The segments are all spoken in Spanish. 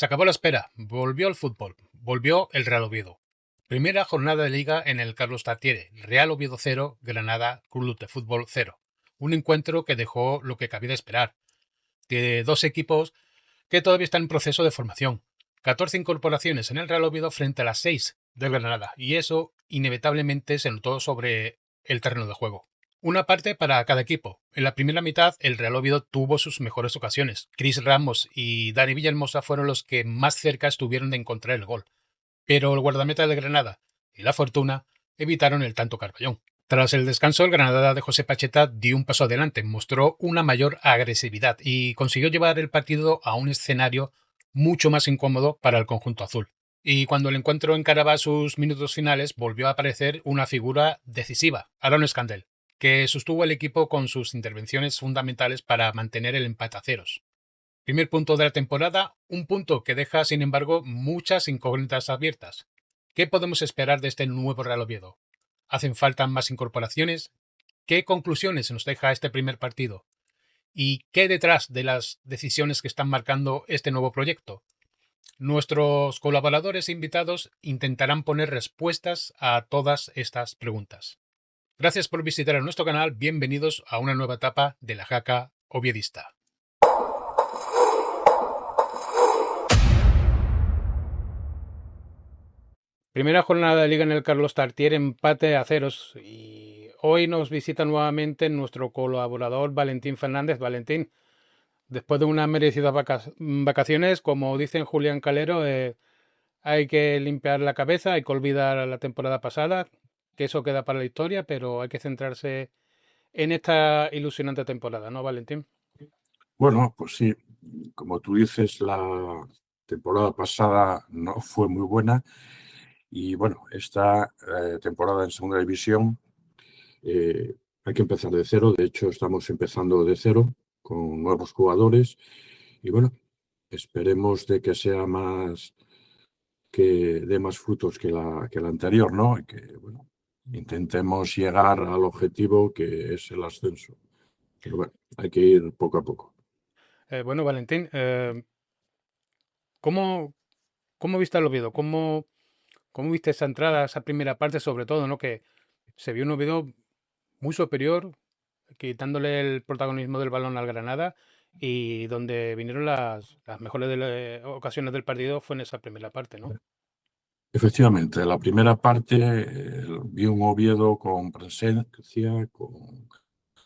Se acabó la espera, volvió el fútbol, volvió el Real Oviedo. Primera jornada de liga en el Carlos Tartiere, Real Oviedo 0, Granada Club de Fútbol 0. Un encuentro que dejó lo que cabía de esperar, de dos equipos que todavía están en proceso de formación. 14 incorporaciones en el Real Oviedo frente a las 6 del Granada, y eso inevitablemente se notó sobre el terreno de juego. Una parte para cada equipo. En la primera mitad, el Real Oviedo tuvo sus mejores ocasiones. Chris Ramos y Dani Villahermosa fueron los que más cerca estuvieron de encontrar el gol. Pero el guardameta de Granada y la Fortuna evitaron el tanto Carballón. Tras el descanso, el Granada de José Pacheta dio un paso adelante, mostró una mayor agresividad y consiguió llevar el partido a un escenario mucho más incómodo para el conjunto azul. Y cuando el encuentro encaraba sus minutos finales, volvió a aparecer una figura decisiva, Aaron Scandell, que sostuvo al equipo con sus intervenciones fundamentales para mantener el empate a ceros. Primer punto de la temporada, un punto que deja, sin embargo, muchas incógnitas abiertas. ¿Qué podemos esperar de este nuevo Real Oviedo? ¿Hacen falta más incorporaciones? ¿Qué conclusiones nos deja este primer partido? ¿Y qué detrás de las decisiones que están marcando este nuevo proyecto? Nuestros colaboradores e invitados intentarán poner respuestas a todas estas preguntas. Gracias por visitar a nuestro canal, bienvenidos a una nueva etapa de la Jaca Oviedista. Primera jornada de liga en el Carlos Tartiere, empate a ceros, y hoy nos visita nuevamente nuestro colaborador Valentín Fernández. Valentín, después de unas merecidas vacaciones, como dicen Julián Calero, hay que limpiar la cabeza, hay que olvidar la temporada pasada, que eso queda para la historia, pero hay que centrarse en esta ilusionante temporada, ¿no, Valentín? Bueno, pues sí, como tú dices, la temporada pasada no fue muy buena y bueno, esta temporada en segunda división hay que empezar de cero. De hecho, estamos empezando de cero con nuevos jugadores y bueno, esperemos de que sea más, que dé más frutos que la anterior, ¿no? Y que bueno, intentemos llegar al objetivo que es el ascenso. Pero bueno, hay que ir poco a poco. Bueno, Valentín, ¿cómo, cómo viste el Oviedo? ¿Cómo viste esa entrada, esa primera parte, sobre todo, ¿no? Que se vio un Oviedo muy superior, quitándole el protagonismo del balón al Granada, y donde vinieron las mejores ocasiones del partido fue en esa primera parte, ¿no? Efectivamente, la primera parte vi un Oviedo con presencia,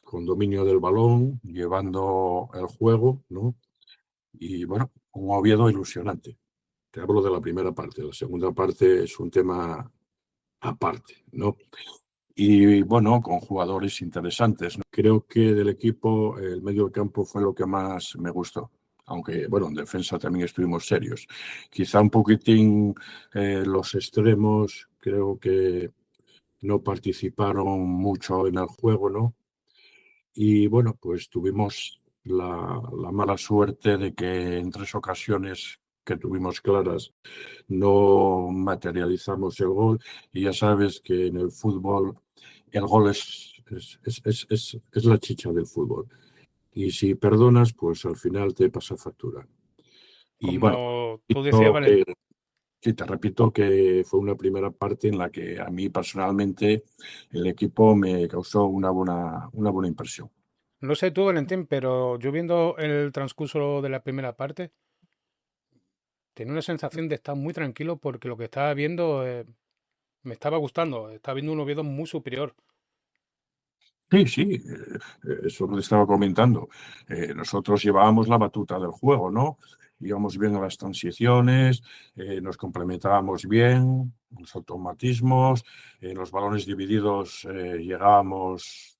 con dominio del balón, llevando el juego, ¿no? Y bueno, un Oviedo ilusionante. Te hablo de la primera parte. La segunda parte es un tema aparte, ¿no? Y bueno, con jugadores interesantes, ¿no? Creo que del equipo el medio del campo fue lo que más me gustó. Aunque, bueno, en defensa también estuvimos serios. Quizá un poquitín los extremos, creo que no participaron mucho en el juego, ¿no? Y bueno, pues tuvimos la mala suerte de que en 3 ocasiones que tuvimos claras no materializamos el gol. Y ya sabes que en el fútbol el gol es la chicha del fútbol. Y si perdonas, pues al final te pasa factura. Y bueno, Como tú decías, repito que, sí, te repito que fue una primera parte en la que a mí personalmente el equipo me causó una buena impresión. no sé tú, Valentín, pero yo viendo el transcurso de la primera parte, tenía una sensación de estar muy tranquilo porque lo que estaba viendo me estaba gustando. Estaba viendo un Oviedo muy superior. Sí, sí, eso lo estaba comentando. Nosotros llevábamos la batuta del juego, ¿no? Íbamos bien a las transiciones, nos complementábamos bien, los automatismos, los balones divididos llegábamos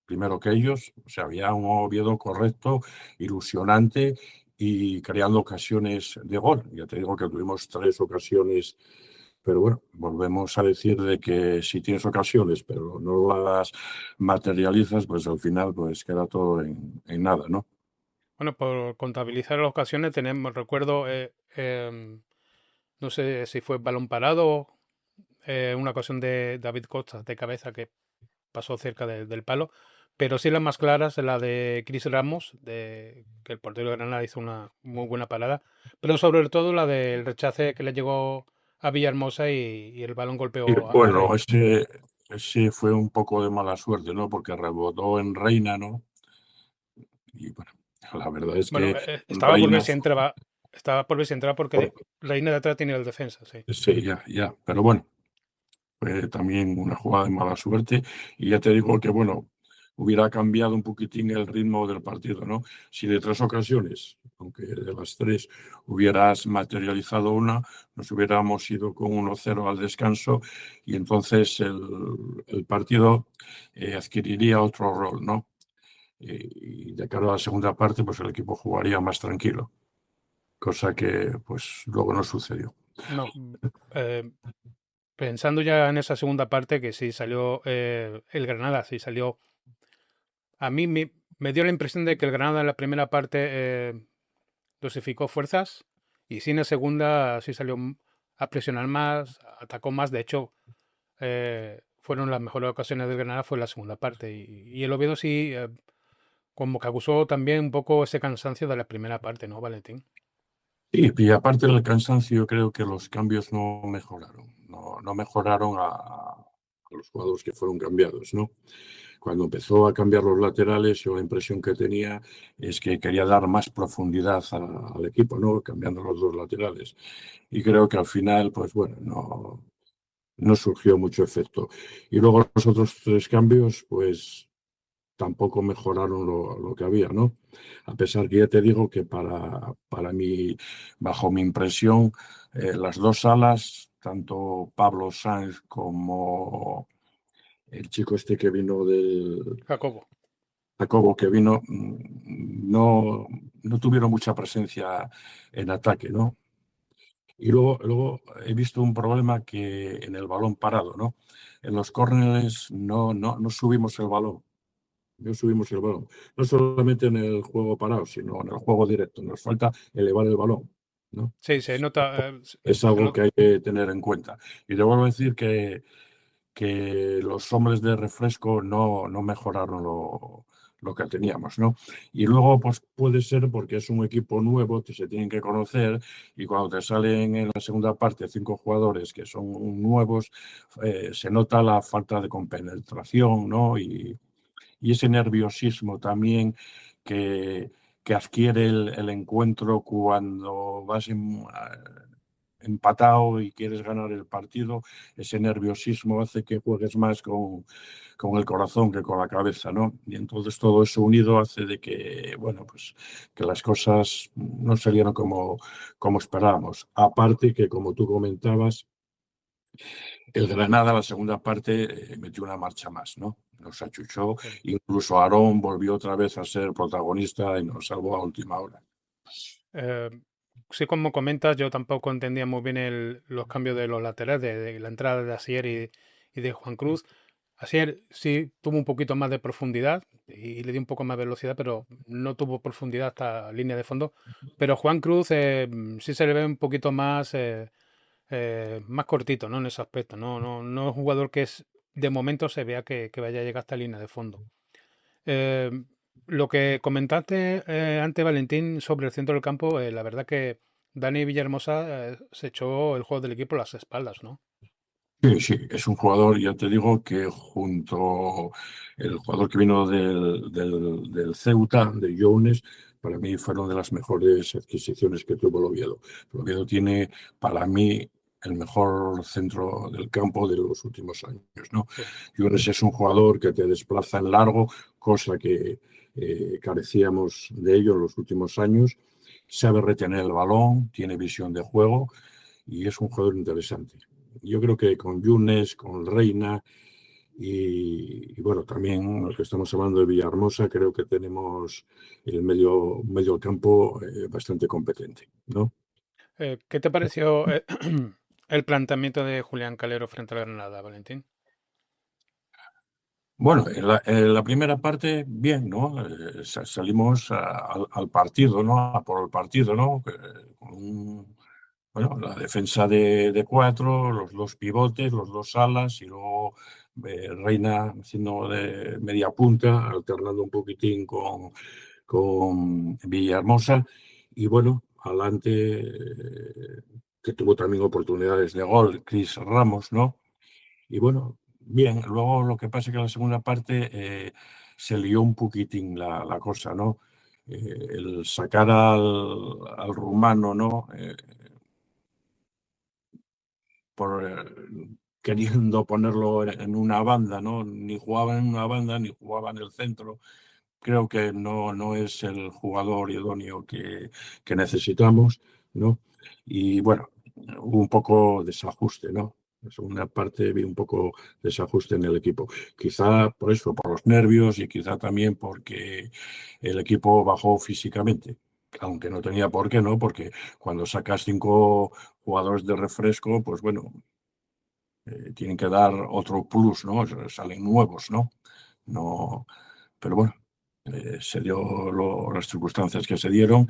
primero que ellos, o sea, había un Oviedo correcto, ilusionante y creando ocasiones de gol. Ya te digo que tuvimos 3 ocasiones, pero bueno, volvemos a decir de que si tienes ocasiones, pero no las materializas, pues al final pues queda todo en nada, ¿no? Bueno, por contabilizar las ocasiones tenemos, recuerdo, no sé si fue balón parado, una ocasión de David Costa de cabeza que pasó cerca del palo, pero sí las más claras, la de Chris Ramos, que el portero de Granada hizo una muy buena parada, pero sobre todo la del rechace que le llegó a Villahermosa y el balón Y golpeó a bueno, Reina. ese fue un poco de mala suerte, ¿no? Porque rebotó en Reina, ¿no? Y bueno, la verdad es Bueno, que Reina, estaba por ver si entraba porque Reina de atrás tiene el defensa, sí. sí, ya, pero bueno, fue también una jugada de mala suerte. Y ya te digo que, bueno, hubiera cambiado un poquitín el ritmo del partido, ¿no? Si de 3 ocasiones, aunque de las 3 hubieras materializado una, nos hubiéramos ido con 1-0 al descanso y entonces el partido adquiriría otro rol, ¿no? Y de cara a la segunda parte, pues el equipo jugaría más tranquilo, cosa que pues luego no sucedió. No, eh, pensando ya en esa segunda parte, que sí salió el Granada, sí salió. A mí me dio la impresión de que el Granada en la primera parte dosificó fuerzas y sí en la segunda sí salió a presionar más, atacó más. De hecho, fueron las mejores ocasiones del Granada fue la segunda parte. Y el Oviedo sí, como que acusó también un poco ese cansancio de la primera parte, ¿no, Valentín? Y aparte del cansancio, yo creo que los cambios no mejoraron, no mejoraron a los jugadores que fueron cambiados, ¿no? Cuando empezó a cambiar los laterales, yo la impresión que tenía es que quería dar más profundidad al equipo, ¿no? Cambiando los dos laterales. Y creo que al final, pues bueno, no surgió mucho efecto. Y luego los otros 3 cambios, pues tampoco mejoraron lo que había, ¿no? A pesar que ya te digo que para mí, bajo mi impresión, las dos alas, tanto Pablo Sáenz como el chico este que vino del Jacobo. Jacobo, que vino, no tuvieron mucha presencia en ataque, ¿no? Y luego he visto un problema que en el balón parado, ¿no? En los córneres no subimos el balón. No subimos el balón. No solamente en el juego parado, sino en el juego directo. Nos falta elevar el balón, ¿no? Sí, se nota, Es se algo nota. que hay que tener en cuenta. Y te vuelvo a decir que los hombres de refresco no mejoraron lo que teníamos, ¿no? Y luego, pues puede ser porque es un equipo nuevo, que se tienen que conocer, y cuando te salen en la segunda parte 5 jugadores que son nuevos, se nota la falta de compenetración, ¿no? Y ese nerviosismo también que, que adquiere el encuentro cuando vas empatado y quieres ganar el partido, ese nerviosismo hace que juegues más con el corazón que con la cabeza, ¿no? Y entonces todo eso unido hace de que, bueno, pues que las cosas no salieron como esperábamos. Aparte que, como tú comentabas, el Granada, la segunda parte, metió una marcha más, ¿no? Nos achuchó, Sí. incluso Aarón volvió otra vez a ser protagonista y nos salvó a última hora. Eh, sí, como comentas, yo tampoco entendía muy bien los cambios de los laterales, de la entrada de Asier y de Juan Cruz. Asier sí tuvo un poquito más de profundidad y le dio un poco más de velocidad, pero no tuvo profundidad hasta línea de fondo. Pero Juan Cruz sí se le ve un poquito más cortito, ¿no? En ese aspecto. No es un jugador que de momento se vea que vaya a llegar hasta línea de fondo. Eh, lo que comentaste antes, Valentín, sobre el centro del campo, la verdad que Dani Villahermosa se echó el juego del equipo a las espaldas, ¿no? Sí, sí, es un jugador, ya te digo, que junto el jugador que vino del Ceuta, de Jones, para mí fueron de las mejores adquisiciones que tuvo el Oviedo. El Oviedo tiene, para mí, el mejor centro del campo de los últimos años, ¿no? Sí. Jones es un jugador que te desplaza en largo, cosa que carecíamos de ello en los últimos años. Sabe retener el balón, tiene visión de juego y es un jugador interesante. Yo creo que con Yunes, con Reina y bueno, también los que estamos hablando de Villahermosa, creo que tenemos el medio campo bastante competente, ¿no? ¿Qué te pareció el planteamiento de Julián Calero frente a la Granada, Valentín? Bueno, en la primera parte, bien, ¿no? Salimos al partido, ¿no? A por el partido, ¿no? Con bueno, la defensa de 4, los dos pivotes, los dos alas y luego Reina haciendo de media punta, alternando un poquitín con Villahermosa. Y bueno, adelante, que tuvo también oportunidades de gol, Chris Ramos, ¿no? Y bueno, bien, luego lo que pasa es que en la segunda parte se lió un poquitín la cosa, ¿no? El sacar al rumano, ¿no? Por, queriendo ponerlo en una banda, ¿no? Ni jugaba en una banda, ni jugaba en el centro. Creo que no es el jugador idóneo que necesitamos, ¿no? Y bueno, hubo un poco desajuste, ¿no? En la segunda parte vi un poco desajuste en el equipo. Quizá por eso, por los nervios y quizá también porque el equipo bajó físicamente, aunque no tenía por qué, ¿no? Porque cuando sacas 5 jugadores de refresco, pues bueno, tienen que dar otro plus, ¿no? Salen nuevos, ¿no? No, pero bueno, se dio las circunstancias que se dieron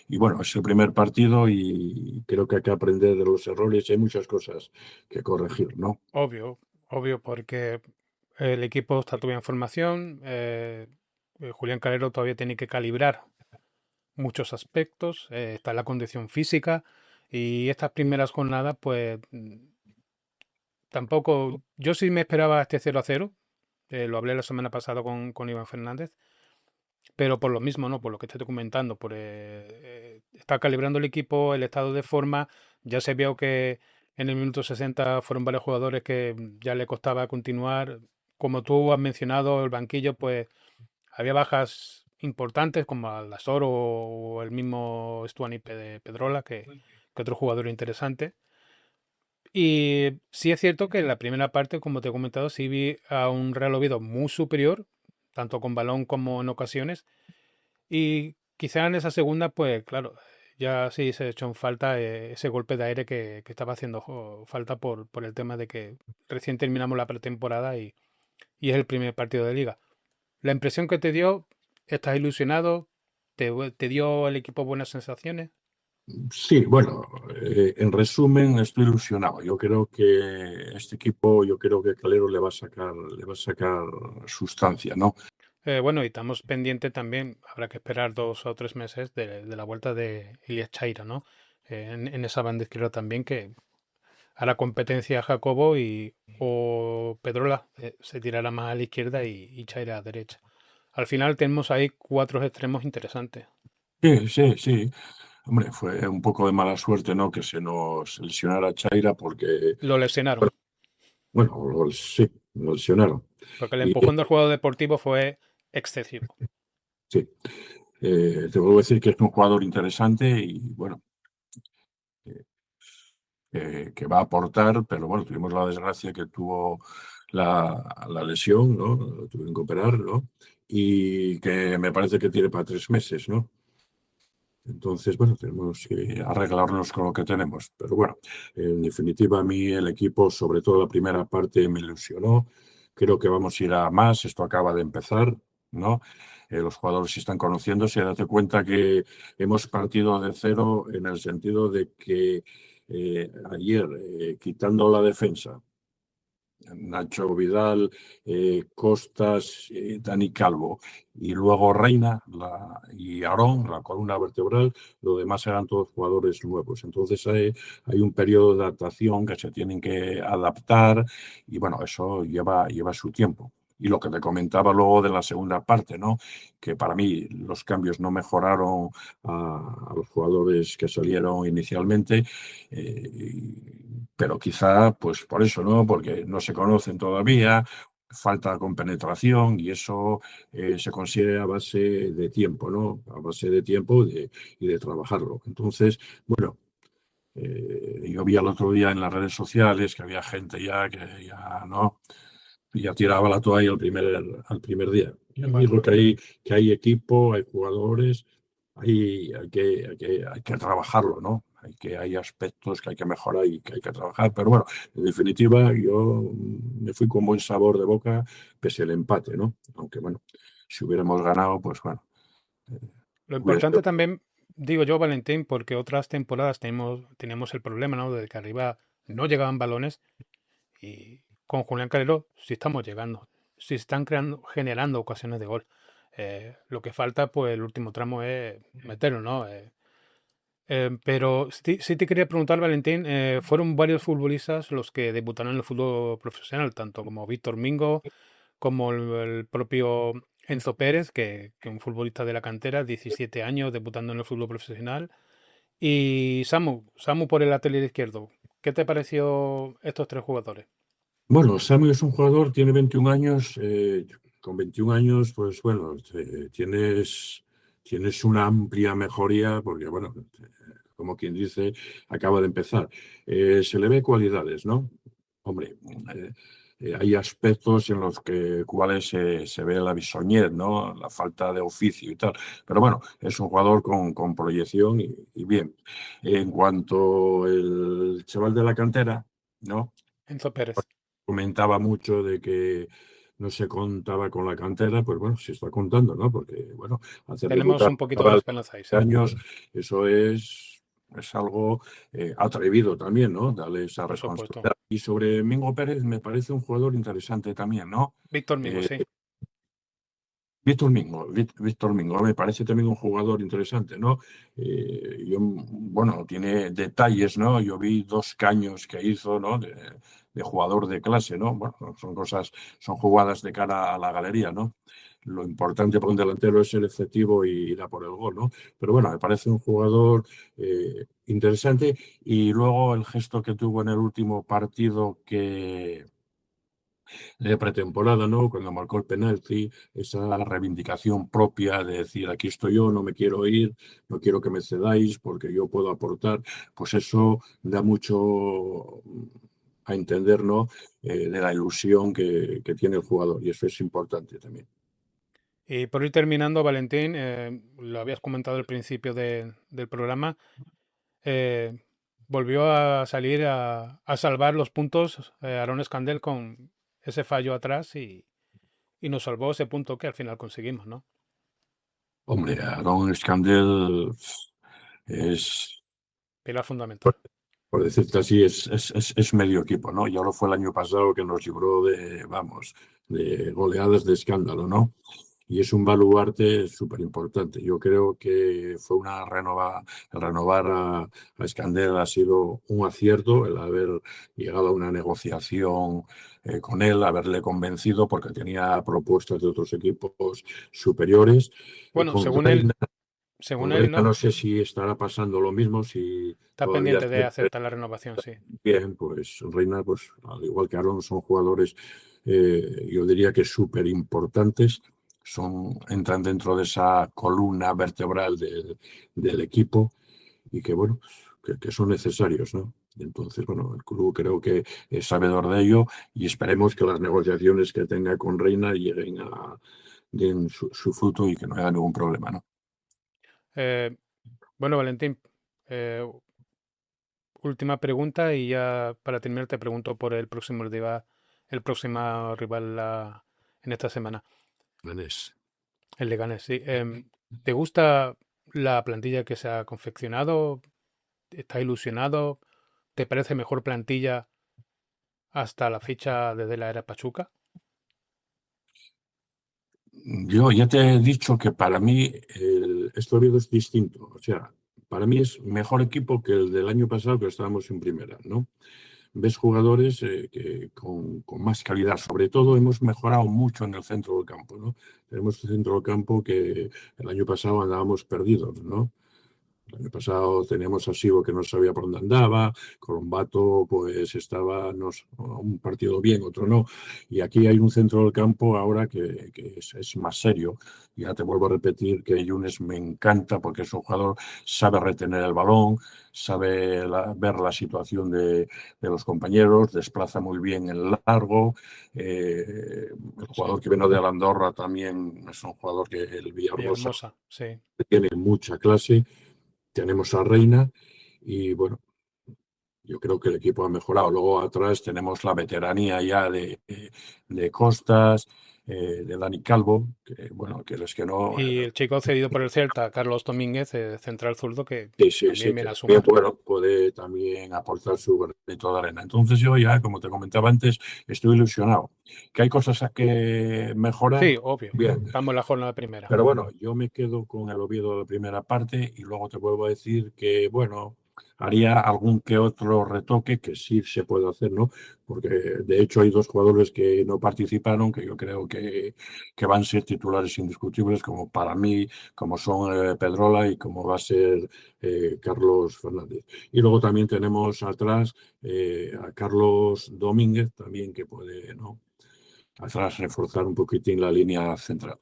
y bueno, es el primer partido y creo que hay que aprender de los errores y hay muchas cosas que corregir, ¿no? Obvio, obvio, porque el equipo está todavía en formación. Julián Calero todavía tiene que calibrar muchos aspectos. Está la condición física y estas primeras jornadas, pues tampoco. Yo sí me esperaba este 0-0. Lo hablé la semana pasada con Iván Fernández. Pero por lo mismo, ¿no? Por lo que estoy comentando, está calibrando el equipo, el estado de forma. Ya se vio que en el minuto 60 fueron varios jugadores que ya le costaba continuar. Como tú has mencionado, el banquillo, pues había bajas importantes como Aldasoro o el mismo Stuani Pedrola, que otro jugador interesante. Y sí es cierto que en la primera parte, como te he comentado, sí vi a un Real Oviedo muy superior, tanto con balón como en ocasiones y quizá en esa segunda, pues claro, ya sí se echó en falta ese golpe de aire que estaba haciendo falta por el tema de que recién terminamos la pretemporada y es el primer partido de liga. La impresión que te dio, ¿estás ilusionado? ¿Te dio el equipo buenas sensaciones? Sí, bueno, en resumen, estoy ilusionado. Yo creo que este equipo, yo creo que Calero le va a sacar sustancia, ¿no? Bueno, y estamos pendientes también, habrá que esperar 2 o 3 meses de la vuelta de Ilias Chaira, ¿no? En esa banda izquierda también que hará competencia a Jacobo o Pedrola se tirará más a la izquierda y Chaira a la derecha. Al final tenemos ahí 4 extremos interesantes. Sí, sí, sí. Hombre, fue un poco de mala suerte, ¿no? Que se nos lesionara Chaira porque, Lo lesionaron, bueno, sí, lo lesionaron. porque el Y empujón del juego deportivo fue excesivo. sí, te vuelvo a decir que es un jugador interesante y bueno, eh, que va a aportar, pero bueno, tuvimos la desgracia que tuvo la lesión, ¿no? Lo tuvieron que operar, ¿no? Y que me parece que tiene para 3 meses, ¿no? Entonces, bueno, tenemos que arreglarnos con lo que tenemos. Pero bueno, en definitiva, a mí el equipo, sobre todo la primera parte, me ilusionó. Creo que vamos a ir a más. Esto acaba de empezar, ¿no? Los jugadores se están conociéndose. Date cuenta que hemos partido de cero en el sentido de que ayer, quitando la defensa, Nacho Vidal, Costas, Dani Calvo y luego Reina y Aarón, la columna vertebral, lo demás eran todos jugadores nuevos. Entonces hay un periodo de adaptación que se tienen que adaptar y bueno, eso lleva su tiempo. Y lo que te comentaba luego de la segunda parte, ¿no? Que para mí los cambios no mejoraron a los jugadores que salieron inicialmente. Pero quizá, pues por eso, ¿no? Porque no se conocen todavía, falta compenetración y eso se consigue a base de tiempo, ¿no? A base de tiempo y de trabajarlo. Entonces, bueno, yo vi el otro día en las redes sociales que había gente ya que ya no, ya tiraba la toalla al primer día. Yo Bueno, digo que hay equipo, hay jugadores, hay que trabajarlo, ¿no? Hay aspectos que hay que mejorar y que hay que trabajar. Pero bueno, en definitiva, yo me fui con buen sabor de boca, pese el empate, ¿no? Aunque bueno, si hubiéramos ganado, pues bueno, eh, lo hubiera importante sido. también, digo yo, Valentín, porque otras temporadas teníamos el problema, ¿no? De que arriba no llegaban balones y con Julián Calero sí estamos llegando, sí están generando ocasiones de gol. Lo que falta, pues el último tramo es meterlo, ¿no? Pero sí te quería preguntar, Valentín, fueron varios futbolistas los que debutaron en el fútbol profesional, tanto como Víctor Mingo, como el propio Enzo Pérez, que un futbolista de la cantera, 17 años debutando en el fútbol profesional. Y Samu por el lateral izquierdo. ¿Qué te pareció estos tres jugadores? Bueno, Samu es un jugador, tiene 21 años. Con 21 años, pues bueno, tienes una amplia mejoría porque, bueno, como quien dice, acaba de empezar. Se le ve cualidades, ¿no? Hombre, eh, hay aspectos en los cuales se ve la bisoñez, ¿no? La falta de oficio y tal. Pero bueno, es un jugador con proyección y bien. En cuanto el chaval de la cantera, ¿no? Enzo Pérez. Comentaba mucho de que no se contaba con la cantera, pues bueno, se está contando, ¿no? Porque, bueno, hacer Tenemos debutar un a poquito de chavales esperanza ahí, de sí. años, eso es algo atrevido también, ¿no? Darle esa Por supuesto. responsabilidad. Y sobre Mingo Pérez me parece un jugador interesante también, ¿no? Víctor Mingo, Eh, sí. Víctor Mingo, me parece también un jugador interesante, ¿no? Bueno, tiene detalles, ¿no? Yo vi 2 caños que hizo, ¿no? De jugador de clase, ¿no? Bueno, son jugadas de cara a la galería, ¿no? Lo importante para un delantero es el efectivo y ir a por el gol, ¿no? Pero bueno, me parece un jugador interesante. Y luego el gesto que tuvo en el último partido de pretemporada, ¿no? Cuando marcó el penalti, esa reivindicación propia de decir, aquí estoy yo, no me quiero ir, no quiero que me cedáis porque yo puedo aportar, pues eso da mucho a entender, ¿no? De la ilusión que tiene el jugador y eso es importante también. Y por ir terminando, Valentín, lo habías comentado al principio del programa, eh, volvió a salir a salvar los puntos Aarón Escandel con ese fallo atrás y nos salvó ese punto que al final conseguimos, ¿no? Hombre, Aaron Escandel es, Pilar fundamental. por decirte así, es medio equipo, ¿no? Ya lo fue el año pasado que nos libró vamos, de goleadas de escándalo, ¿no? Y es un baluarte súper importante. Yo creo que fue el renovar a Escandel ha sido un acierto, el haber llegado a una negociación con él, haberle convencido porque tenía propuestas de otros equipos superiores. Bueno, Con según con él, Reina ¿no? no sé si estará pasando lo mismo, si Está todavía pendiente de sigue aceptar la renovación, sí. bien, pues Reina, pues al igual que Aaron, son jugadores, yo diría que súper importantes, entran dentro de esa columna vertebral del equipo y que, bueno, que son necesarios, ¿no? Entonces, bueno, el club creo que es sabedor de ello y esperemos que las negociaciones que tenga con Reina den su fruto y que no haya ningún problema, ¿no? Eh, bueno, Valentín, eh, última pregunta y ya para terminar te pregunto por el próximo rival en esta semana, Vanés. el Leganés, sí. ¿Te gusta la plantilla que se ha confeccionado? ¿Estás ilusionado? ¿Te parece mejor plantilla hasta la fecha desde la era Pachuca? Yo ya te he dicho que para mí este Oviedo es distinto. O sea, para mí es mejor equipo que el del año pasado que estábamos en primera, ¿no? Ves jugadores con más calidad. Sobre todo hemos mejorado mucho en el centro del campo, ¿no? Tenemos un centro del campo que el año pasado andábamos perdidos, ¿no? El año pasado teníamos a Sibo que no sabía por dónde andaba, Colombato pues estaba un partido bien, otro no. Y aquí hay un centro del campo ahora que es más serio. Ya te vuelvo a repetir que Yunes me encanta porque es un jugador, sabe retener el balón, sabe ver la situación de los compañeros, desplaza muy bien el largo. El Sí, jugador que vino de la Andorra también es un jugador que el Villarmosa Villahermosa, sí. tiene mucha clase. Tenemos a Reina y bueno, yo creo que el equipo ha mejorado. Luego atrás tenemos la veteranía ya de Costas, de Dani Calvo, que bueno, que los que no, Y el chico cedido por el Celta, Carlos Domínguez, central zurdo, que sí, sí, también sí, que viene a también, sumar. bueno, puede también aportar su granito de arena. Entonces yo ya, como te comentaba antes, estoy ilusionado. ¿Que hay cosas a que mejorar? Sí, obvio. Bien, Estamos en la jornada primera. pero bueno, yo me quedo con el Oviedo de primera parte y luego te vuelvo a decir que, bueno, haría algún que otro retoque que sí se puede hacer, ¿no? Porque de hecho hay dos jugadores que no participaron, que yo creo que van a ser titulares indiscutibles, como para mí, como son Pedrola y como va a ser Carlos Fernández. Y luego también tenemos atrás a Carlos Domínguez, también que puede, ¿no? Atrás reforzar un poquitín la línea central.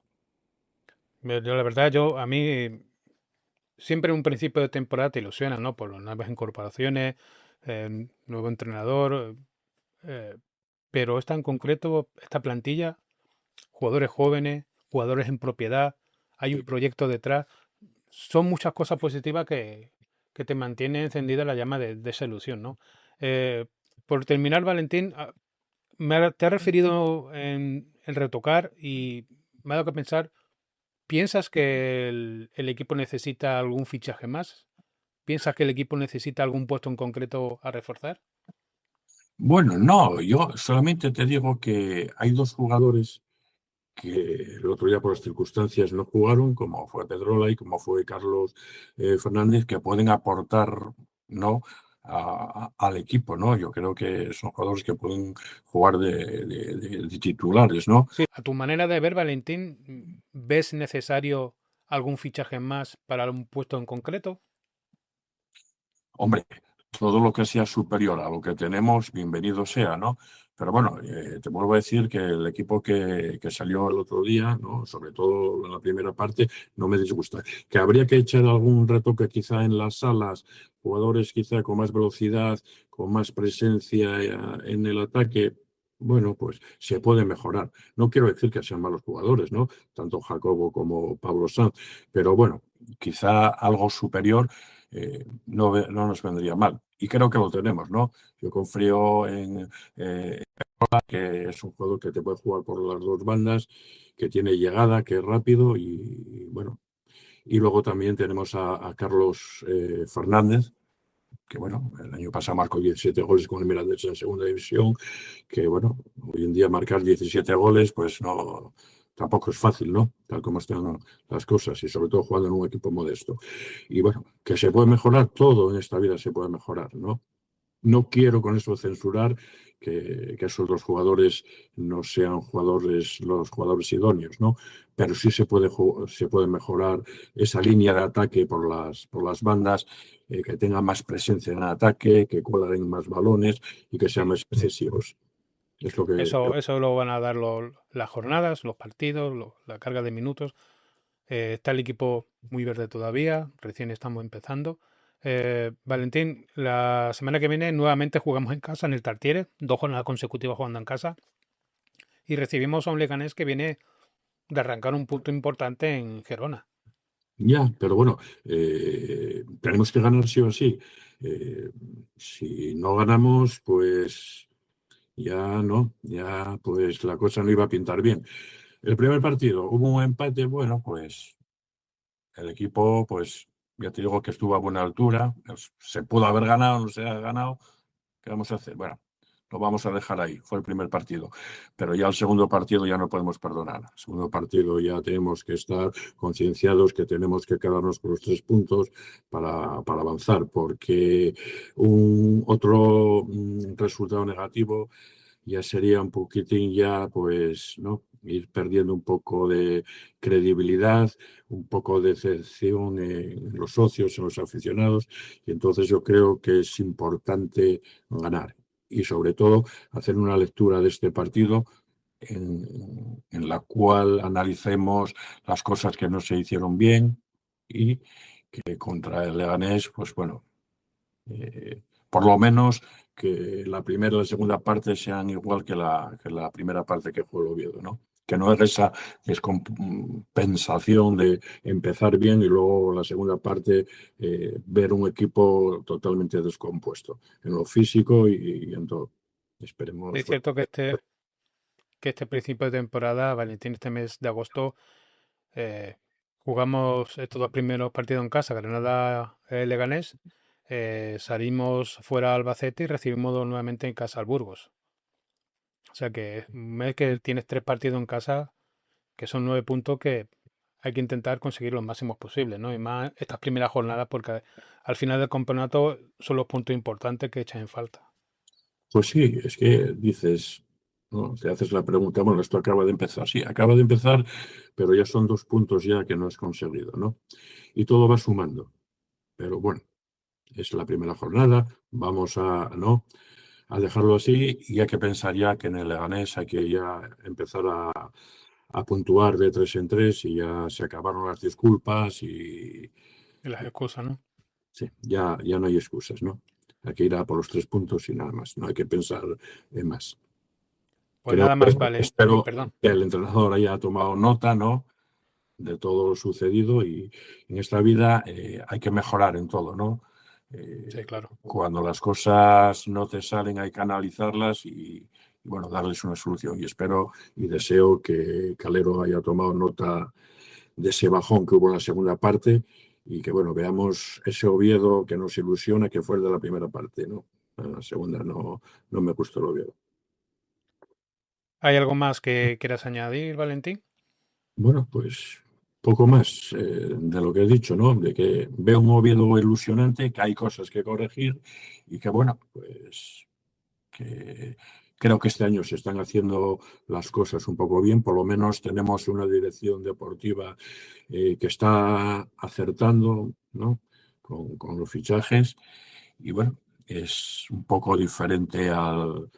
Yo, la verdad, a mí siempre un principio de temporada te ilusiona, ¿no? Por las nuevas incorporaciones, nuevo entrenador, eh, pero esta en concreto, esta plantilla, jugadores jóvenes, jugadores en propiedad, hay un proyecto detrás, son muchas cosas positivas que te mantiene encendida la llama de esa ilusión, ¿no? Eh, por terminar, Valentín, te has referido en retocar y me ha dado que pensar, ¿piensas que el equipo necesita algún fichaje más? ¿Piensas que el equipo necesita algún puesto en concreto a reforzar? Bueno, no, yo solamente te digo que hay dos jugadores que el otro día por las circunstancias no jugaron, como fue Pedrola y como fue Carlos Fernández, que pueden aportar, ¿no? Al equipo, ¿no? Yo creo que son jugadores que pueden jugar de titulares, ¿no? Sí, a tu manera de ver, Valentín, ¿ves necesario algún fichaje más para un puesto en concreto? Hombre, todo lo que sea superior a lo que tenemos, bienvenido sea, ¿no? Pero bueno, te vuelvo a decir que el equipo que salió el otro día, ¿no? Sobre todo en la primera parte, no me disgusta. Que habría que echar algún retoque quizá en las salas, jugadores quizá con más velocidad, con más presencia en el ataque. Bueno, pues se puede mejorar. No quiero decir que sean malos jugadores, ¿no? Tanto Jacobo como Pablo Sanz, pero bueno, quizá algo superior no nos vendría mal. Y creo que lo tenemos, ¿no? Yo confío en que es un jugador que te puede jugar por las dos bandas, que tiene llegada, que es rápido y bueno. Y luego también tenemos a Carlos Fernández, que bueno, el año pasado marcó 17 goles con el Mirandés en segunda división, que bueno, hoy en día marcar 17 goles, pues no, tampoco es fácil, ¿no? Tal como están las cosas y sobre todo jugando en un equipo modesto. Y bueno, que se puede mejorar, todo en esta vida se puede mejorar, ¿no? No quiero con eso censurar que esos dos jugadores no sean jugadores, los jugadores idóneos, ¿no? Pero sí se puede mejorar esa línea de ataque por las bandas, que tengan más presencia en el ataque, que cuelen más balones y que sean Sí. más excesivos. Es lo que... Eso lo van a dar las jornadas, los partidos, la carga de minutos. Está el equipo muy verde todavía, recién estamos empezando. Valentín, la semana que viene nuevamente jugamos en casa en el Tartiere, 2 jornadas consecutivas jugando en casa y recibimos a un Leganés que viene de arrancar un punto importante en Gerona. Ya, pero bueno, tenemos que ganar sí o sí. Si no ganamos, pues ya no, ya pues la cosa no iba a pintar bien. El primer partido hubo un empate, bueno, pues el equipo, pues ya te digo que estuvo a buena altura, pues, se pudo haber ganado, no se ha ganado, ¿qué vamos a hacer? Bueno, lo vamos a dejar ahí, fue el primer partido, pero ya el segundo partido ya no podemos perdonar. El segundo partido ya tenemos que estar concienciados que tenemos que quedarnos con los 3 puntos para avanzar, porque un otro resultado negativo ya sería un poquitín ya, pues, ¿no? Ir perdiendo un poco de credibilidad, un poco de decepción en los socios, en los aficionados, y entonces yo creo que es importante ganar y sobre todo hacer una lectura de este partido en la cual analicemos las cosas que no se hicieron bien y que contra el Leganés, pues bueno, por lo menos que la primera y la segunda parte sean igual que la primera parte que jugó el Oviedo, ¿no? Que no es esa descompensación de empezar bien y luego la segunda parte ver un equipo totalmente descompuesto en lo físico y en todo. Esperemos. Es cierto que que este principio de temporada, Valentín, este mes de agosto, jugamos estos 2 primeros partidos en casa, Granada, Leganés, salimos fuera a Albacete y recibimos nuevamente en casa al Burgos. O sea que es un mes que tienes 3 partidos en casa, que son 9 puntos que hay que intentar conseguir los máximos posibles, ¿no? Y más estas primeras jornadas, porque al final del campeonato son los puntos importantes que echan en falta. Pues sí, es que dices, ¿no? Te haces la pregunta, bueno, esto acaba de empezar. Sí, acaba de empezar, pero ya son 2 puntos ya que no has conseguido, ¿no? Y todo va sumando. Pero bueno, es la primera jornada, vamos ¿no? A dejarlo así y hay que pensar ya que en el Leganés hay que ya empezar a puntuar de 3 en 3 y ya se acabaron las disculpas y Y las excusas, ¿no? sí, ya no hay excusas, ¿no? Hay que ir a por los 3 puntos y nada más, no hay que pensar en más. Pues Creo nada que, más, vale. Uy, espero perdón. que el entrenador haya tomado nota, ¿no? De todo lo sucedido y en esta vida hay que mejorar en todo, ¿no? Sí, claro. Cuando las cosas no te salen hay que analizarlas bueno, darles una solución. Y espero y deseo que Calero haya tomado nota de ese bajón que hubo en la segunda parte y que, bueno, veamos ese Oviedo que nos ilusiona que fue el de la primera parte, ¿no? La segunda no me gustó el Oviedo. ¿Hay algo más que quieras añadir, Valentín? Bueno, pues poco más de lo que he dicho, ¿no? De que veo un Oviedo ilusionante, que hay cosas que corregir y que, bueno, pues que creo que este año se están haciendo las cosas un poco bien, por lo menos tenemos una dirección deportiva que está acertando, ¿no? Con los fichajes y bueno, es un poco diferente al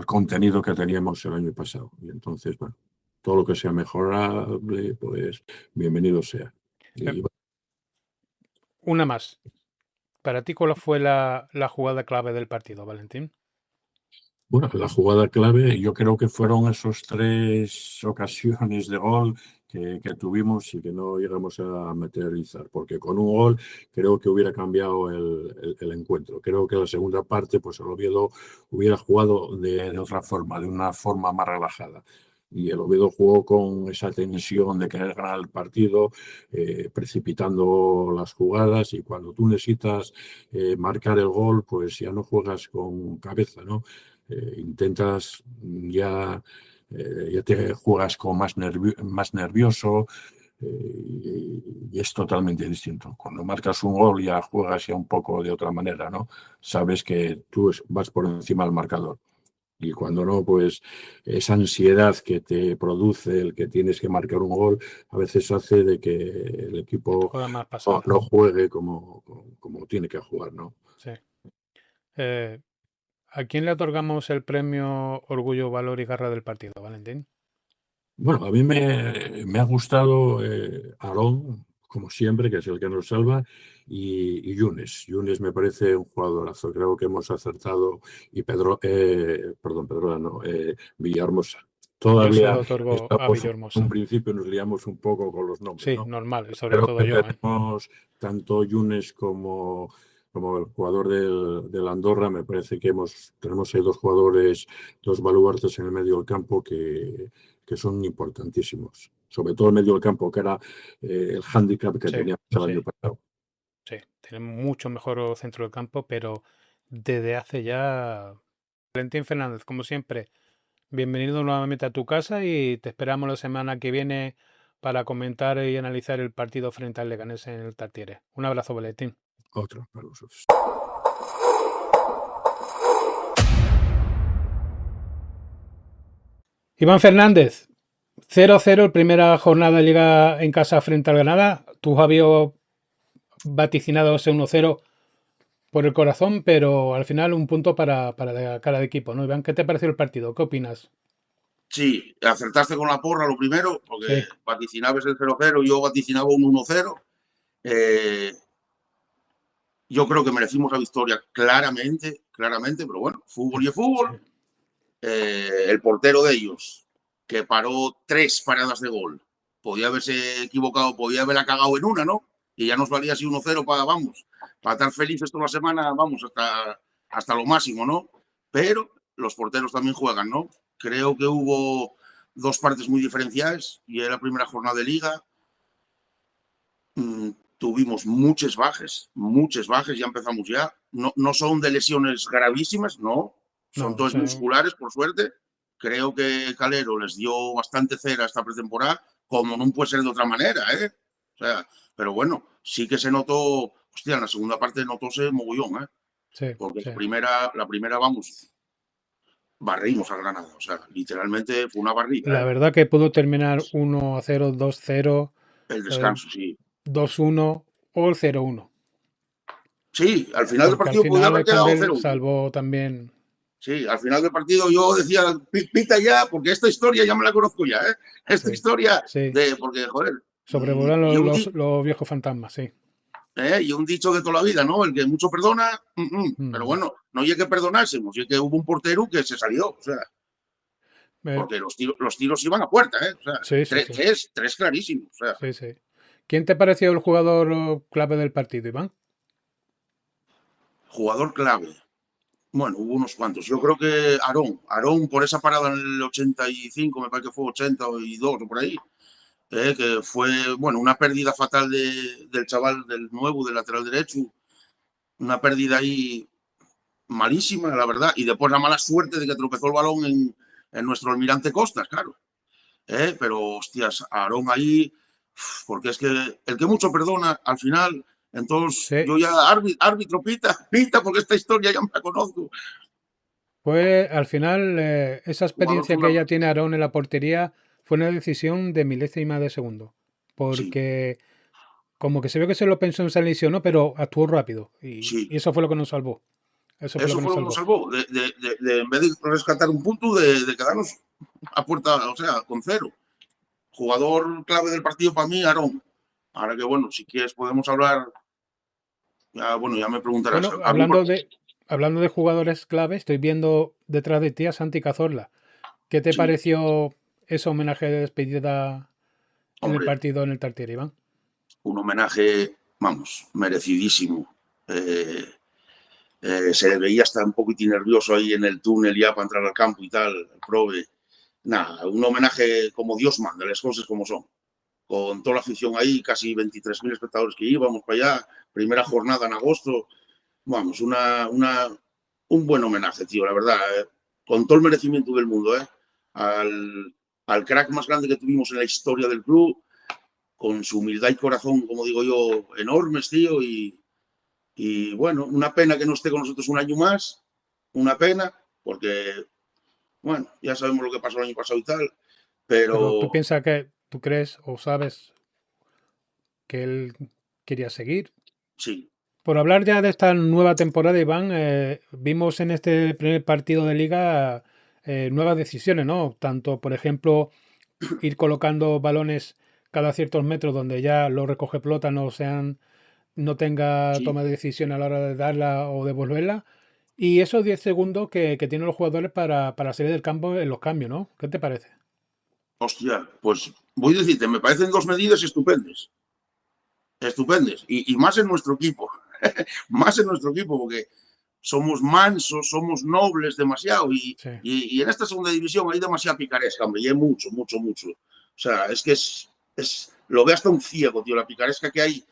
contenido que teníamos el año pasado. Y entonces, bueno, todo lo que sea mejorable, pues bienvenido sea. Eh, Y Una más. Para ti, ¿cuál fue la jugada clave del partido, Valentín? bueno, la jugada clave, yo creo que fueron esos 3 ocasiones de gol que tuvimos y que no llegamos a materializar, porque con un gol creo que hubiera cambiado el encuentro. Creo que la segunda parte, pues el Oviedo hubiera jugado de otra forma, de una forma más relajada. Y el Oviedo jugó con esa tensión de querer ganar el partido, precipitando las jugadas y cuando tú necesitas marcar el gol, pues ya no juegas con cabeza, ¿no? Intentas ya te juegas con más nervioso y es totalmente distinto. Cuando marcas un gol ya juegas ya un poco de otra manera, ¿no? Sabes que tú vas por encima del marcador. Y cuando no, pues esa ansiedad que te produce el que tienes que marcar un gol, a veces hace de que el equipo Juega más pasada. no juegue como tiene que jugar, ¿no? Sí. Eh, ¿A quién le otorgamos el premio Orgullo, Valor y Garra del partido, Valentín? Bueno, a mí me ha gustado Aarón, como siempre, que es el que nos salva, y Yunes. Yunes me parece un jugadorazo. Creo que hemos acertado. Y perdón, Pedro, no, Villahermosa. Yo se Todavía lo otorgo a estamos, en un Villahermosa. principio nos liamos un poco con los nombres, Sí, ¿no? normal, y sobre Creo todo que yo, ¿eh? tenemos tanto Yunes como el jugador del Andorra. Me parece que tenemos ahí 2 jugadores, 2 baluartes en el medio del campo que son importantísimos. Sobre todo el medio del campo, que era el hándicap que Sí, teníamos el año sí, pasado. sí. Tenemos mucho mejor centro del campo, pero desde hace ya... Valentín Fernández, como siempre, bienvenido nuevamente a tu casa y te esperamos la semana que viene para comentar y analizar el partido frente al Leganés en el Tartiere. Un abrazo, Valentín. Otro para nosotros. Iván Fernández, 0-0, primera jornada de liga en casa frente al Granada. Tú habías vaticinado ese 1-0 por el corazón, pero al final un punto para cada equipo, ¿no? Iván, ¿qué te pareció el partido? ¿Qué opinas? Sí, acertaste con la porra lo primero, Sí, porque vaticinabas el 0-0, yo vaticinaba un 1-0. Yo creo que merecimos la victoria claramente, pero bueno, fútbol y sí, fútbol. El portero de ellos, que paró 3 paradas de gol, podía haberse equivocado, podía haberla cagado en una, ¿no? Y ya nos valía así 1-0 para estar felices toda la semana, vamos, hasta lo máximo, ¿no? Pero los porteros también juegan, ¿no? creo que hubo dos partes muy diferenciales y era la primera jornada de Liga. Tuvimos muchas bajas, ya empezamos ya. No son de lesiones gravísimas, no, son No, todas sí. musculares, por suerte. Creo que Calero les dio bastante cera esta pretemporada, como no puede ser de otra manera, ¿eh? O sea, pero bueno, sí que se notó, hostia, en la segunda parte notóse mogollón, ¿eh? Sí, Porque sí. la primera, vamos, barrimos a Granada, o sea, literalmente fue una barrida, La ¿eh? verdad que pudo terminar 1-0, 2-0, El descanso, sí. 2-1 o el 0-1. Sí, al final del Porque al partido podía final haber el quedado Campbell 0-1. salvó también. Sí, al final del partido yo decía, pita ya, porque esta historia ya me la conozco ya, ¿eh? Esta Sí, historia sí. porque, joder, Sobrevolan y los viejos fantasmas, sí. un dicho de toda la vida, ¿no? El que mucho perdona, pero Mm. bueno, no hay que perdonásemos, y que hubo un portero que se salió, o sea, Eh, porque los tiros iban a puerta, ¿eh? O sea, sí, sí, sí. tres clarísimos, o sea, Sí, sí. ¿Quién te pareció el jugador clave del partido, Iván? jugador clave. Bueno, hubo unos cuantos. Yo creo que Aarón por esa parada en el 85, me parece que fue 82 o por ahí, que fue, bueno, una pérdida fatal del chaval, del nuevo, del lateral derecho, una pérdida ahí malísima, la verdad, y después la mala suerte de que tropezó el balón en nuestro almirante Costas, claro. Pero, hostias, Aarón ahí, porque es que el que mucho perdona, al final, entonces Sí, yo ya, árbitro, pita, porque esta historia ya me la conozco. fue al final esa Jugador experiencia con que la... ella tiene Aarón en la portería fue una decisión de milésima de segundo. Sí, Porque como que se ve que se lo pensó en esa lesión, ¿no? Pero actuó rápido. sí. Y eso fue lo que nos salvó. Eso fue lo Eso que nos fue lo que nos salvó. salvó, en vez de rescatar un punto, de quedarnos a puerta, o sea, con 0. Jugador clave del partido para mí, Aarón. Ahora que, bueno, si quieres podemos hablar, ya, bueno, ya me preguntarás. Bueno, hablando de jugadores clave, estoy viendo detrás de ti a Santi Cazorla. ¿Qué te Sí, pareció ese homenaje de despedida en el hombre, partido en el Tartiere, Iván? un homenaje, vamos, merecidísimo. Se le veía hasta un poquitín nervioso ahí en el túnel ya para entrar al campo y tal, el prove. Nada, un homenaje como Dios manda, las cosas como son. Con toda la afición ahí, casi 23.000 espectadores que íbamos para allá, primera jornada en agosto, vamos, un buen homenaje, tío, la verdad, con todo el merecimiento del mundo, al crack más grande que tuvimos en la historia del club, con su humildad y corazón, como digo yo, enormes, tío, y bueno, una pena que no esté con nosotros un año más, una pena, porque, bueno, ya sabemos lo que pasó el año pasado y tal, Pero tú pero piensas que, tú crees o sabes que él quería seguir. sí, Por hablar ya de esta nueva temporada, Iván, vimos en este primer partido de liga nuevas decisiones, ¿no? Tanto, por ejemplo, ir colocando balones cada ciertos metros donde ya los recoge pelota no tenga sí, toma de decisión a la hora de darla o devolverla. Y esos 10 segundos que tienen los jugadores para salir del campo en los cambios, ¿no? ¿Qué te parece? hostia, pues voy a decirte, me parecen dos medidas estupendas, estupendas, y más en nuestro equipo, más en nuestro equipo, porque somos mansos, somos nobles demasiado, Sí. y en esta segunda división hay demasiada picaresca, hombre, y hay mucho, mucho, mucho. O sea, es que lo ve hasta un ciego, tío, la picaresca que hay.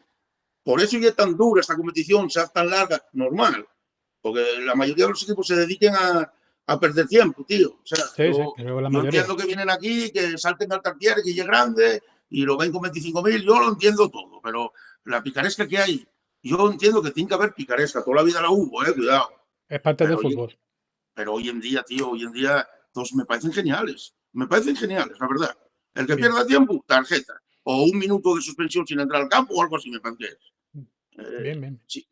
Por eso ya es tan dura esta competición, sea tan larga, normal, porque la mayoría de los equipos se dediquen a perder tiempo, tío. O sea, Sí, sí, yo, creo que la yo mayoría. entiendo que vienen aquí, que salten al Tartiere, que es grande, y lo ven con 25.000, yo lo entiendo todo, pero la picaresca que hay, yo entiendo que tiene que haber picaresca, toda la vida la hubo, cuidado. Es parte del Pero, fútbol. pero hoy en día, tío, hoy en día, todos me parecen geniales, la verdad. El que Bien, pierda tiempo, tarjeta, o un minuto de suspensión sin entrar al campo, o algo así, me parece que es. bien, bien. Sí, Todo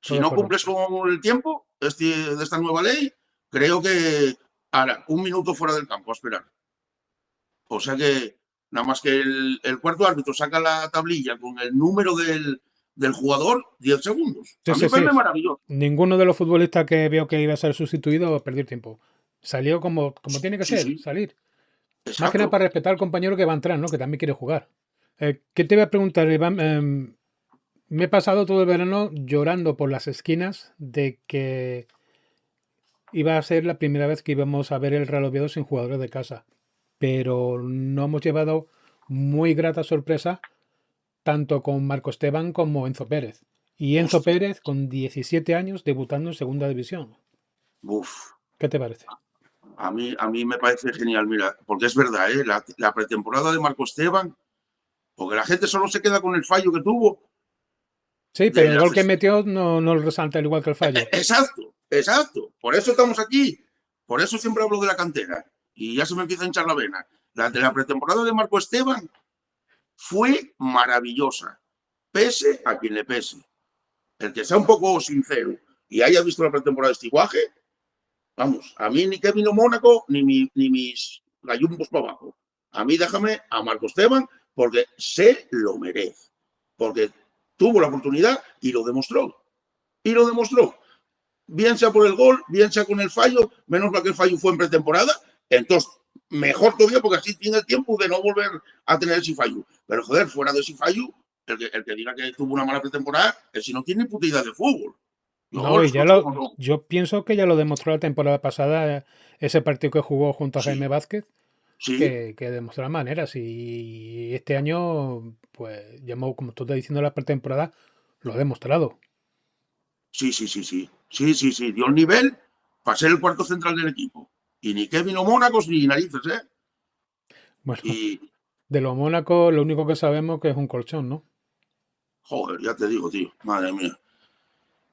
si de no acuerdo. cumples con el tiempo de esta nueva ley, creo que hará un minuto fuera del campo a esperar. O sea que nada más que el cuarto árbitro saca la tablilla con el número del jugador, 10 segundos. Sí, A mí sí, me sí. parece maravilloso. Ninguno de los futbolistas que vio que iba a ser sustituido perdió tiempo. Salió como tiene que Sí, ser, sí, salir. Más que nada exacto. para respetar al compañero que va a entrar, ¿no? Que también quiere jugar. ¿Qué te iba a preguntar, Iván? Me he pasado todo el verano llorando por las esquinas de que iba a ser la primera vez que íbamos a ver el Real Oviedo sin jugadores de casa. Pero no hemos llevado muy grata sorpresa tanto con Marco Esteban como Enzo Pérez. Y Enzo Hostia, Pérez con 17 años debutando en segunda división. uf. ¿Qué te parece? A mí me parece genial, mira, porque es verdad, ¿eh? La pretemporada de Marco Esteban, porque la gente solo se queda con el fallo que tuvo Sí, de pero el la gol que metió no lo resalta al igual que el fallo. Exacto, exacto. Por eso estamos aquí. Por eso siempre hablo de la cantera. Y ya se me empieza a hinchar la vena. La de la pretemporada de Marco Esteban fue maravillosa, pese a quien le pese. El que sea un poco sincero y haya visto la pretemporada de Estiguaje, vamos, a mí ni Kevin o Mónaco ni mis gallumbos para abajo. A mí déjame a Marco Esteban porque se lo merece. Porque tuvo la oportunidad y lo demostró. Y lo demostró. Bien sea por el gol, bien sea con el fallo, menos mal que el fallo fue en pretemporada, entonces mejor todavía porque así tiene el tiempo de no volver a tener ese fallo. Pero joder, fuera de ese fallo, el que diga que tuvo una mala pretemporada, es si no tiene puta idea de fútbol. No, Yo y las cosas como son. yo pienso que ya lo demostró la temporada pasada, ese partido que jugó junto a Jaime Sí, Vázquez, sí, que demostró las maneras. Y este año, pues, ya como tú estás diciendo, la pretemporada lo ha demostrado. sí, sí, sí, sí. Sí, sí, sí. Dio el nivel para ser el cuarto central del equipo. Y ni Kevin o Mónacos ni narices, ¿eh? Bueno, Y, de lo Mónaco, lo único que sabemos que es un colchón, ¿no? joder, ya te digo, tío, madre mía.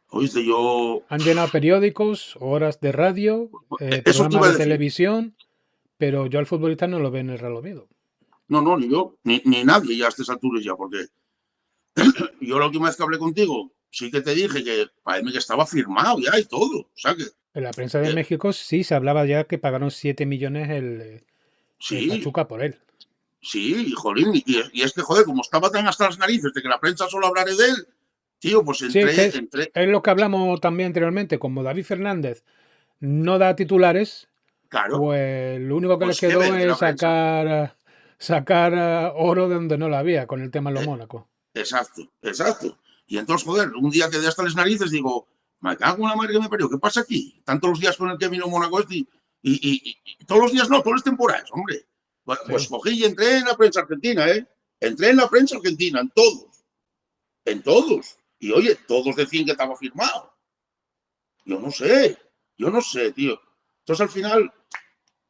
Oíste, yo. Han llenado periódicos, horas de radio, Eso te programas iba a de decir. televisión, pero yo al futbolista no lo veo en el Real Oviedo. No, no, ni yo, ni nadie ya a estas alturas ya, porque yo la última vez que hablé contigo, sí que te dije que para mí que estaba firmado ya y todo. O sea En la prensa de que México sí se hablaba ya que pagaron 7 millones el sí, Pachuca por él. sí, jolín, y es que, joder, como estaba tan hasta las narices de que la prensa solo hablaré de él, tío, pues Sí, es que entré, es lo que hablamos también anteriormente, como David Fernández no da titulares, claro, pues lo único que les pues que quedó vende la es prensa. sacar oro de donde no la había con el tema en los Eh, Mónaco. exacto, exacto. Y entonces, joder, un día que de hasta las narices digo, me cago en la madre que me parió, ¿qué pasa aquí? Tantos los días con el que vino Mónaco este y todos los días no, todas las temporadas, hombre. Pues Sí. cogí y entré en la prensa argentina, ¿eh? Entré en la prensa argentina, en todos, en todos. Y oye, todos decían que estaba firmado. Yo no sé, tío. Entonces al final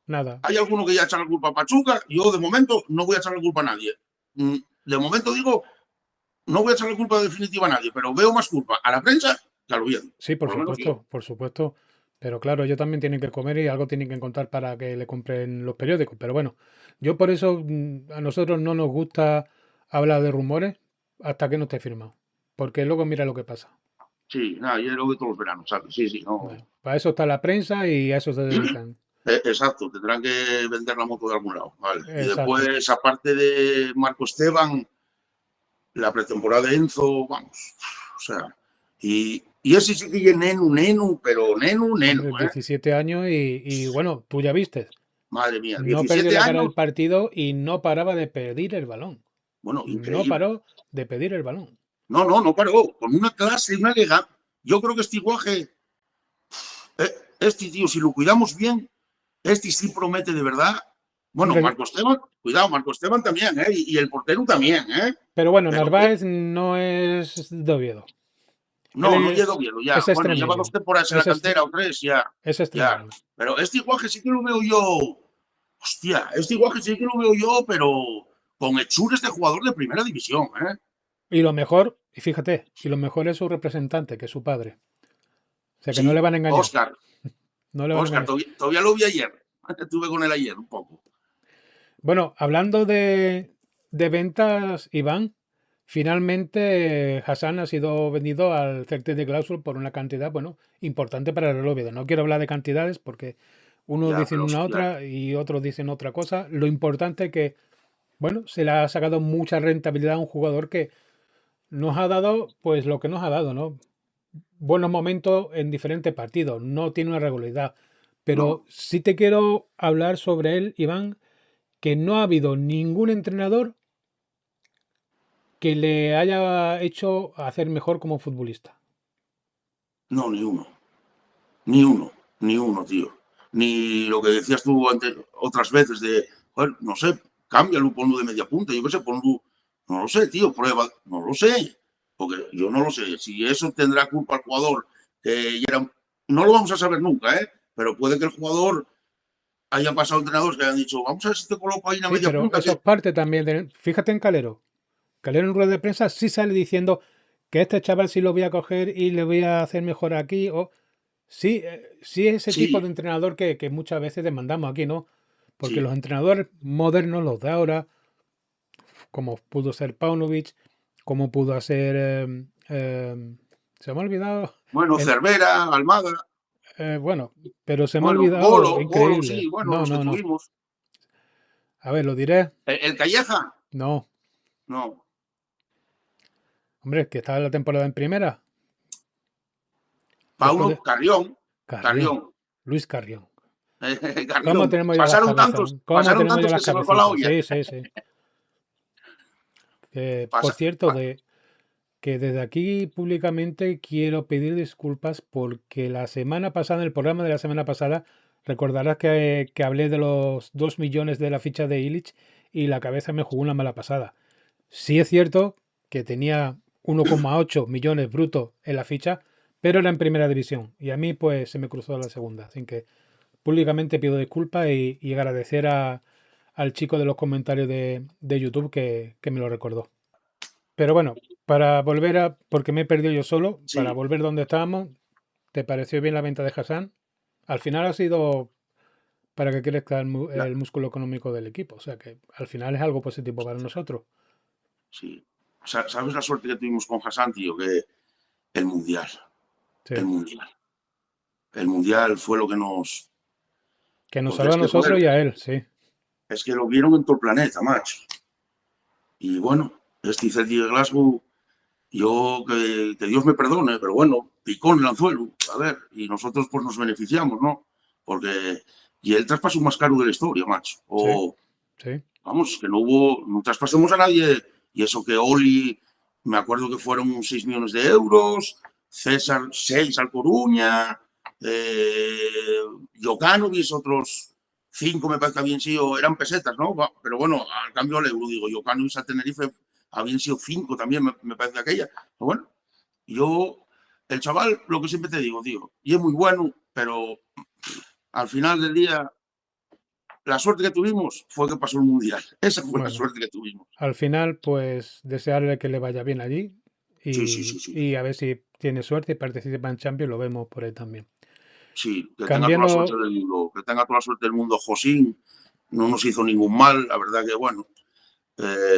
Nada. hay alguno que ya echa la culpa a Pachuca. Yo de momento no voy a echar la culpa a nadie. De momento digo, no voy a echar la culpa definitiva a nadie, pero veo más culpa a la prensa que al Oviedo. Sí, Por lo menos yo. por supuesto. Pero claro, ellos también tienen que comer y algo tienen que encontrar para que le compren los periódicos. Pero bueno, yo por eso a nosotros no nos gusta hablar de rumores hasta que no esté firmado. Porque luego mira lo que pasa. Sí, nada, yo lo veo todos los veranos, ¿sabes? Sí, sí, no. Bueno, para eso está la prensa y a eso se dedican. Exacto, tendrán que vender la moto de algún lado. Vale. Y Exacto. después, aparte de Marco Esteban, la pretemporada de Enzo, vamos, o sea, y ese sí que es nenu, pero nenu, Hombre, ¿eh? 17 años y bueno, tú ya viste. Madre mía, No perdió 17 la cara del años, partido y no paraba de pedir el balón. bueno, No increíble. paró de pedir el balón. No, no, no paró, con una clase, una lega. Yo creo que este guaje, este tío, si lo cuidamos bien, este sí promete de verdad. En Bueno, reali- Marco Esteban, cuidado, Marco Esteban también, ¿eh? Y el portero también, ¿eh? Pero bueno, Pero Narváez no es de Oviedo. Él no, no llega Oviedo ya. es Bueno, lleva extremeño. 2 temporadas en la Es, cantera o 3, ya, es ya. extremeño. Pero este guaje sí que lo veo yo. Hostia, este guaje sí que lo veo yo, pero con hechures de jugador de primera división, ¿eh? Y lo mejor, y fíjate, y lo mejor es su representante, que es su padre. O sea que no le Sí, van a engañar. Oscar, No le van a Oscar, engañar. todavía lo vi ayer. Estuve con él ayer un poco. Bueno, hablando de ventas, Iván, finalmente Hassan ha sido vendido al Celtic de Clausur por una cantidad, bueno, importante para el Real Oviedo. No quiero hablar de cantidades porque unos Ya, dicen pero una hostia, otra y otros dicen otra cosa. Lo importante es que, bueno, se le ha sacado mucha rentabilidad a un jugador que nos ha dado, pues lo que nos ha dado, ¿no? Buenos momentos en diferentes partidos, no tiene una regularidad. Pero no, sí te quiero hablar sobre él, Iván, que no ha habido ningún entrenador que le haya hecho hacer mejor como futbolista. no, ni uno. Ni uno. Ni uno, tío. Ni lo que decías tú otras veces de, bueno, no sé, cámbialo, ponlo de media punta, yo qué sé, ponlo, no lo sé, tío, prueba, no lo sé, porque yo no lo sé. Si eso tendrá culpa el jugador, que era, no lo vamos a saber nunca, pero puede que el jugador haya pasado entrenadores que hayan dicho, vamos a ver si te coloco ahí una Sí, media pero punta. eso es parte también de... Fíjate en Calero. Calero en rueda de prensa sí sale diciendo que este chaval sí lo voy a coger y le voy a hacer mejor aquí. O sí, sí es ese tipo Sí, de entrenador que muchas veces demandamos aquí, ¿no? Porque los sí. entrenadores modernos, los de ahora, como pudo ser Paunovic, como pudo ser... se me ha olvidado Bueno, el... Cervera, Almada, bueno, pero se me ha bueno, olvidado Golo, increíble. sí, bueno, No, los que no, no. tuvimos. A ver, lo diré. El Calleja, No. no. Hombre, que estaba la temporada en primera. Después Pauno, de Carrión, Carrión. Carrión. Luis Carrión. ¿Cómo Carrión. tenemos ya las Pasaron cabezas? tantos, ¿Cómo pasaron tenemos ya tantos las que se nos va la cabecitas? olla. Sí, sí, sí. Por Pasa, cierto, que desde aquí públicamente quiero pedir disculpas porque la semana pasada, en el programa de la semana pasada, recordarás que hablé de los 2 millones de la ficha de Illich y la cabeza me jugó una mala pasada. Sí es cierto que tenía 1,8 millones brutos en la ficha, pero era en primera división y a mí pues se me cruzó la segunda. Así que públicamente pido disculpas y agradecer al chico de los comentarios de YouTube que me lo recordó. Pero bueno, para volver a, porque me he perdido yo solo, para sí. volver donde estábamos, ¿te pareció bien la venta de Hassan? Al final ha sido para que crezca La- el músculo económico del equipo, o sea que al final es algo positivo para nosotros. sí. ¿Sabes la suerte que tuvimos con Hassan, tío? Que el Mundial, el Sí. Mundial. El Mundial fue lo que nos... Que nos Porque salva es a que, nosotros joder, y a él, sí. es que lo vieron en todo el planeta, macho. Y bueno, este Celtic de Glasgow, yo que Dios me perdone, pero bueno, picó en el anzuelo, a ver, y nosotros pues nos beneficiamos, ¿no? Porque, y el traspaso más caro de la historia, macho. Sí, O, sí. vamos, que no hubo, no traspasemos a nadie, y eso que Oli, me acuerdo que fueron 6 millones de euros, César 6 al Coruña, Jokanovic otros 5 me parece que habían sido, eran pesetas, ¿no? Pero bueno, al cambio al euro, digo, Jokanovic a Tenerife habían sido 5 también, me parece aquella. Pero bueno, yo, el chaval, lo que siempre te digo, tío, y es muy bueno, pero al final del día la suerte que tuvimos fue que pasó el Mundial. Esa fue la Bueno, suerte que tuvimos. al final, pues desearle que le vaya bien allí Sí, sí, sí, sí. y a ver si tiene suerte y participa en Champions, lo vemos por ahí también. Sí, que tenga toda la suerte Cambiando, del mundo. Que tenga toda la suerte del mundo. Josín no nos hizo ningún mal. La verdad que, bueno,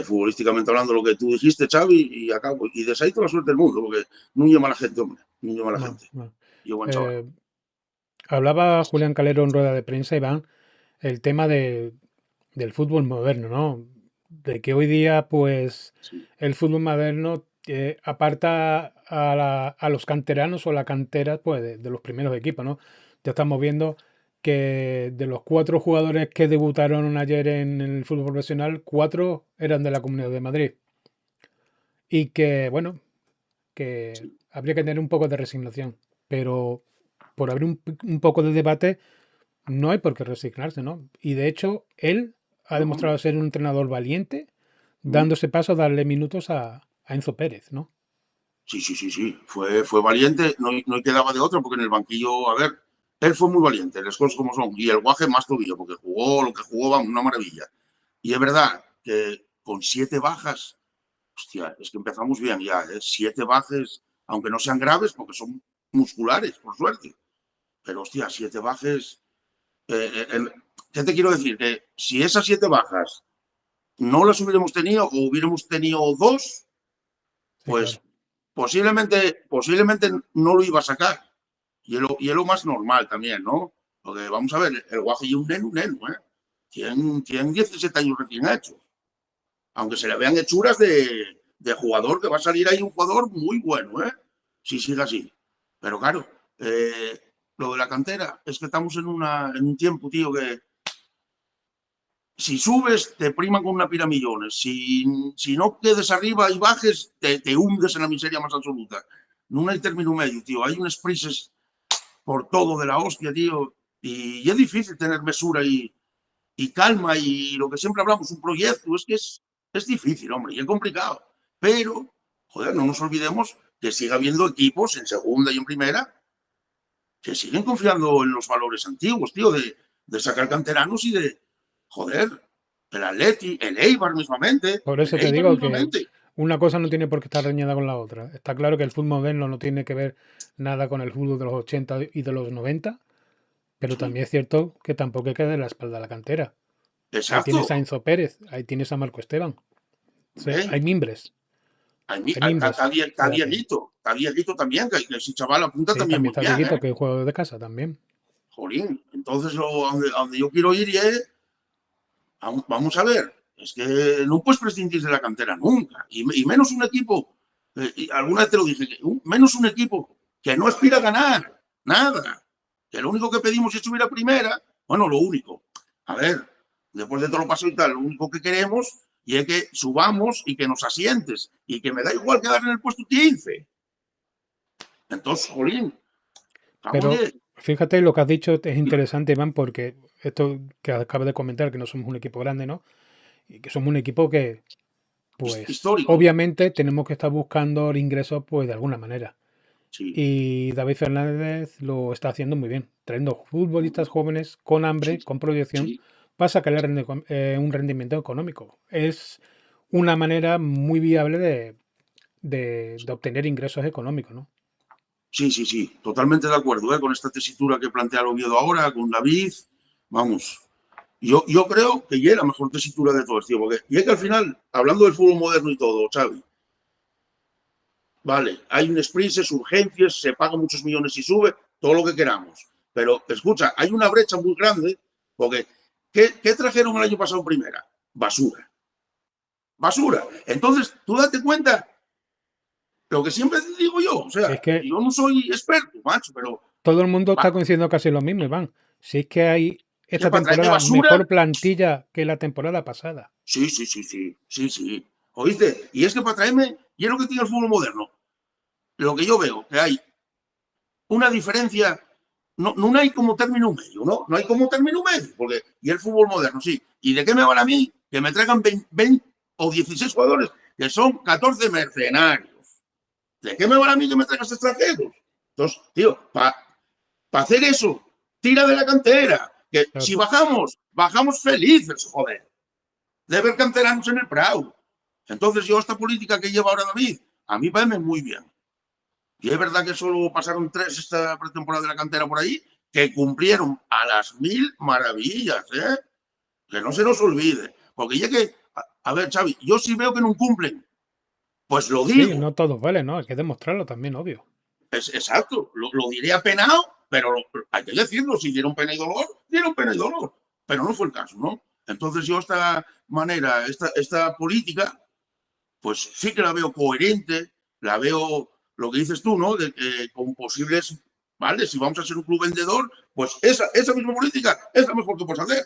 futbolísticamente hablando, lo que tú dijiste, Xavi, y acabo. Y de ahí toda la suerte del mundo, porque no lleva mala gente, hombre. No lleva mala no, gente. no. Y buen chaval. Eh, hablaba Julián Calero en rueda de prensa, Iván, el tema del fútbol moderno, ¿no? De que hoy día, pues, Sí. el fútbol moderno aparta a los canteranos o la cantera, pues, de los primeros equipos, ¿no? Ya estamos viendo que de los 4 jugadores que debutaron ayer en el fútbol profesional, 4 eran de la Comunidad de Madrid. Y que, bueno, que Sí. habría que tener un poco de resignación, pero por abrir un poco de debate, no hay por qué resignarse, ¿no? Y de hecho, él ha No. demostrado ser un entrenador valiente, Mm. dándose paso a darle minutos a Enzo Pérez, ¿no? Sí, sí, sí, sí. Fue valiente. No, no quedaba de otro, porque en el banquillo, a ver, él fue muy valiente, las cosas como son. Y el Guaje más todavía, porque jugó lo que jugó, vamos, una maravilla. Y es verdad que con 7 bajas, hostia, es que empezamos bien ya, ¿eh? 7 bajas, aunque no sean graves, porque son musculares, por suerte. Pero, hostia, 7 bajas. ¿Qué te quiero decir? Que si esas 7 bajas no las hubiéramos tenido o hubiéramos tenido 2, Sí, claro. pues posiblemente no lo iba a sacar. Y es lo más normal también, ¿no? Porque vamos a ver, el Guaje y un neno, ¿eh? Tienen 17 años recién hechos. Aunque se le vean hechuras de jugador, que va a salir ahí un jugador muy bueno, ¿eh? Si sigue así. Pero claro, lo de la cantera es que estamos en un tiempo, tío, que si subes, te priman con una piramillones. Si no quedes arriba y bajes, te hundes en la miseria más absoluta. No hay término medio, tío. Hay unas prisas. por todo de la hostia, tío. Y es difícil tener mesura y calma y lo que siempre hablamos, un proyecto, es que es difícil, hombre, y es complicado. Pero, joder, no nos olvidemos que sigue habiendo equipos en segunda y en primera que siguen confiando en los valores antiguos, tío, de sacar canteranos y de, joder, el Atleti, el Eibar mismamente, Por eso el te Eibar digo que mismamente. una cosa no tiene por qué estar reñida con la otra. Está claro que el fútbol moderno no tiene que ver nada con el fútbol de los 80 y de los 90, pero Sí, también es cierto que tampoco hay que darle la espalda a la cantera. Ahí exacto. tienes a Enzo Pérez, ahí tienes a Marco Esteban. O sea, hay mimbres. Está Dieguito también, que ese chaval apunta Sí, también también muy está bien, Dieguito, que juega de casa también. Jolín, entonces a donde yo quiero ir es, vamos a ver, es que no puedes prescindir de la cantera nunca, y menos un equipo, y alguna vez te lo dije, menos un equipo que no aspira a ganar, nada, que lo único que pedimos es subir a primera, bueno, lo único, a ver, después de todo lo pasado y tal, lo único que queremos y es que subamos y que nos asientes, y que me da igual quedar en el puesto 15. Entonces, jolín, Pero fíjate, lo que has dicho es interesante, Iván, porque esto que acabas de comentar, que no somos un equipo grande, ¿no? Y que somos un equipo que, pues, histórico. obviamente tenemos que estar buscando ingresos, pues, de alguna manera. Sí. Y David Fernández lo está haciendo muy bien, trayendo futbolistas jóvenes con hambre, Sí, con proyección, sí. para sacarle un rendimiento económico. Es una manera muy viable de obtener ingresos económicos, ¿no? Sí, totalmente de acuerdo, con esta tesitura que plantea el Oviedo ahora, con David, vamos. Yo creo que ya es la mejor tesitura de todos, tío, porque y es que al final, hablando del fútbol moderno y todo, Xavi, vale, hay un sprint, urgencias, se pagan muchos millones y sube, todo lo que queramos. Pero, escucha, hay una brecha muy grande, porque ¿qué trajeron el año pasado en primera? Basura. Basura. Entonces, tú date cuenta, lo que siempre digo yo, o sea, Si es que yo no soy experto, macho, pero todo el mundo está va, coincidiendo casi lo mismo, Iván. Si es que hay es que esta para traerme temporada basura, mejor plantilla que la temporada pasada. sí. ¿Oíste? Y es que para traerme, y es lo que tiene el fútbol moderno. Lo que yo veo, que hay una diferencia, no hay como término medio, ¿no? No hay como término medio, porque, y el fútbol moderno, sí. ¿Y de qué me vale a mí que me traigan 20 o 16 jugadores, que son 14 mercenarios? ¿De qué me vale a mí que me traigas extranjeros? Entonces, tío, para hacer eso, tira de la cantera. Que Claro. si bajamos felices, joder, de ver canteranos en el Prado. Entonces yo esta política que lleva ahora David, a mí parece muy bien. Y es verdad que solo pasaron 3 esta pretemporada de la cantera por ahí, que cumplieron a las 1000 maravillas, ¿eh? Que no se nos olvide. Porque ya que, a ver, Xavi, yo sí veo que no cumplen, pues lo digo. Sí, no todos vale, ¿no? Hay que demostrarlo también, obvio. Exacto, lo diré apenado, pero hay que decirlo, si dieron pena y dolor, dieron pena y dolor. Pero no fue el caso, ¿no? Entonces yo esta manera, esta política, pues sí que la veo coherente, la veo, lo que dices tú, ¿no? De que con posibles, ¿vale? Si vamos a ser un club vendedor, pues esa misma política es la mejor que puedes hacer.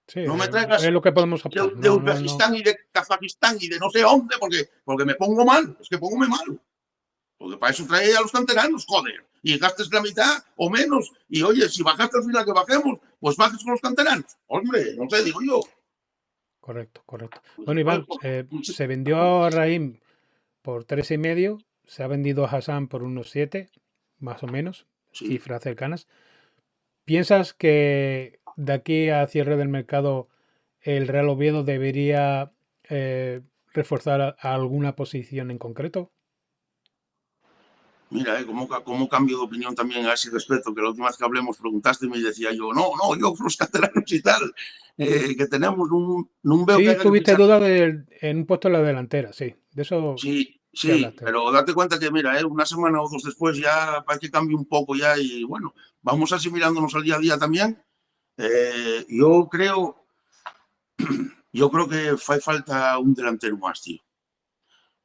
Sí, No me es traigas lo que podemos optar. de Uzbekistán y de Kazajistán y de no sé dónde, porque me pongo mal, es que pongo mal. Porque para eso trae a los canteranos, joder. Y gastes la mitad o menos. Y oye, si bajaste al final que bajemos, pues bajes con los canteranos. Hombre, no sé, digo yo. Correcto. Bueno, Iván, se vendió a Raim por 3,5, se ha vendido a Hassan por unos 7, más o menos, Sí. cifras cercanas. ¿Piensas que de aquí a cierre del mercado el Real Oviedo debería reforzar a alguna posición en concreto? Mira, cómo cambio de opinión también a ese respecto, que la última vez que hablemos preguntaste y me decía yo, no, yo los canteranos y tal, que tenemos no veo que Sí, haya que tuviste fichar. duda en un puesto en la delantera, sí. De eso Sí, hablaste. pero date cuenta que, mira, una semana o dos después ya para que cambie un poco ya y bueno, vamos asimilándonos al día a día también. Yo creo que hace falta un delantero más, tío.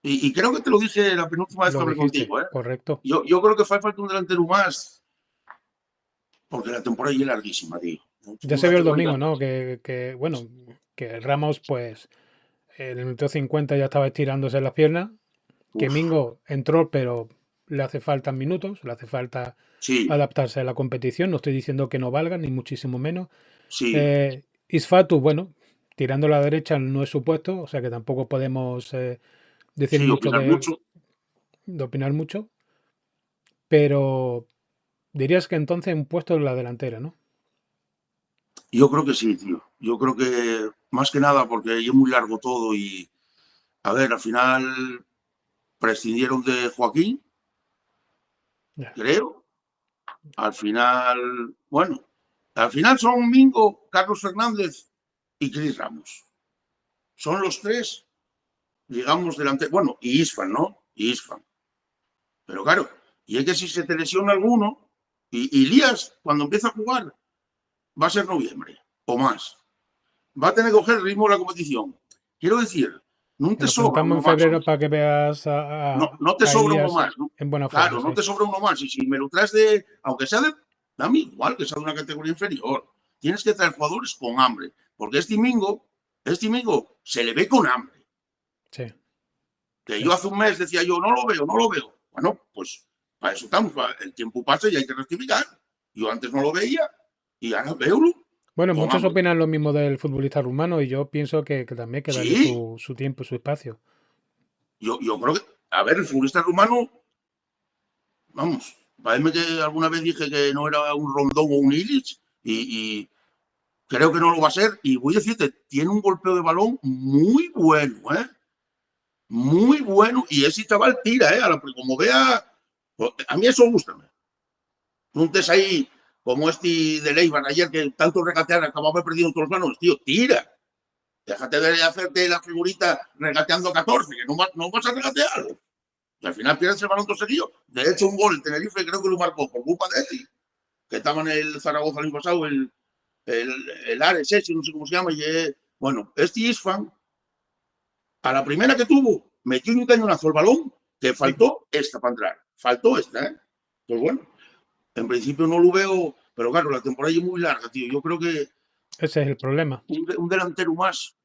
Y creo que te lo dije la penúltima vez que Lo hablé dijiste, contigo, ¿eh? correcto. Yo creo que hace falta un delantero más porque la temporada ya es larguísima, tío. Ya se vio el domingo, ¿no? Bueno, que Ramos, pues, en el minuto 50 ya estaba estirándose las piernas. Que Uf, Mingo entró, pero le hace falta minutos, le hace falta Sí, adaptarse a la competición. No estoy diciendo que no valga, ni muchísimo menos. sí, Isfatu, bueno, tirando a la derecha no es su puesto, o sea que tampoco podemos decir sí, mucho opinar mucho. de opinar mucho, pero dirías que entonces un puesto en la delantera, ¿no? Yo creo que sí, tío. Yo creo que más que nada porque es muy largo todo y, a ver, al final prescindieron de Joaquín, Ya. creo. Al final, bueno, al final son Mingo, Carlos Fernández y Cris Ramos. Son los tres, digamos, delante. Bueno, y Isfan, ¿no? Y Isfan. Pero claro, y es que si se te lesiona alguno, y Lías, cuando empieza a jugar, va a ser noviembre o más. Va a tener que coger el ritmo de la competición. Quiero decir, no Te te lo sobra preguntamos uno en más, febrero hombre. para que veas No te a sobra uno Elías más, ¿no? en buena forma, Claro, no sí. te sobra uno más. Y si me lo traes de, aunque sea de, dame igual que sea de una categoría inferior. Tienes que traer jugadores con hambre. Porque este Mingo se le ve con hambre. Sí, Que sí. yo hace un mes decía yo, no lo veo, no lo veo. Bueno, pues para eso estamos. El tiempo pasa y hay que rectificar. Yo antes no lo veía y ahora veo Bueno, con muchos hambre. opinan lo mismo del futbolista rumano y yo pienso que también hay que darle Sí, su tiempo y su espacio. yo creo que, a ver, el futbolista rumano, vamos, parece que alguna vez dije que no era un Rondón o un Illich y creo que no lo va a ser. Y voy a decirte, tiene un golpeo de balón muy bueno, ¿eh? Muy bueno. Y ese chaval tira, ¿eh? Como vea, pues, a mí eso gusta. No estés ahí como este de Leibar ayer que tanto regatear acababa perdiendo todos los manos. Tío, tira. Déjate de hacerte la figurita regateando 14, que no vas a regatear. Y al final pierdes el balón todo seguido. De hecho, un gol, el Tenerife creo que lo marcó por culpa de él, que estaba en el Zaragoza el año pasado, el Ares ese, no sé cómo se llama, y bueno, este Isfan, a la primera que tuvo, metió un cañonazo el balón, que faltó esta para entrar. Faltó esta, ¿eh? Pues bueno, en principio no lo veo, pero claro, la temporada es muy larga, tío. Yo creo que Ese es el problema. un delantero más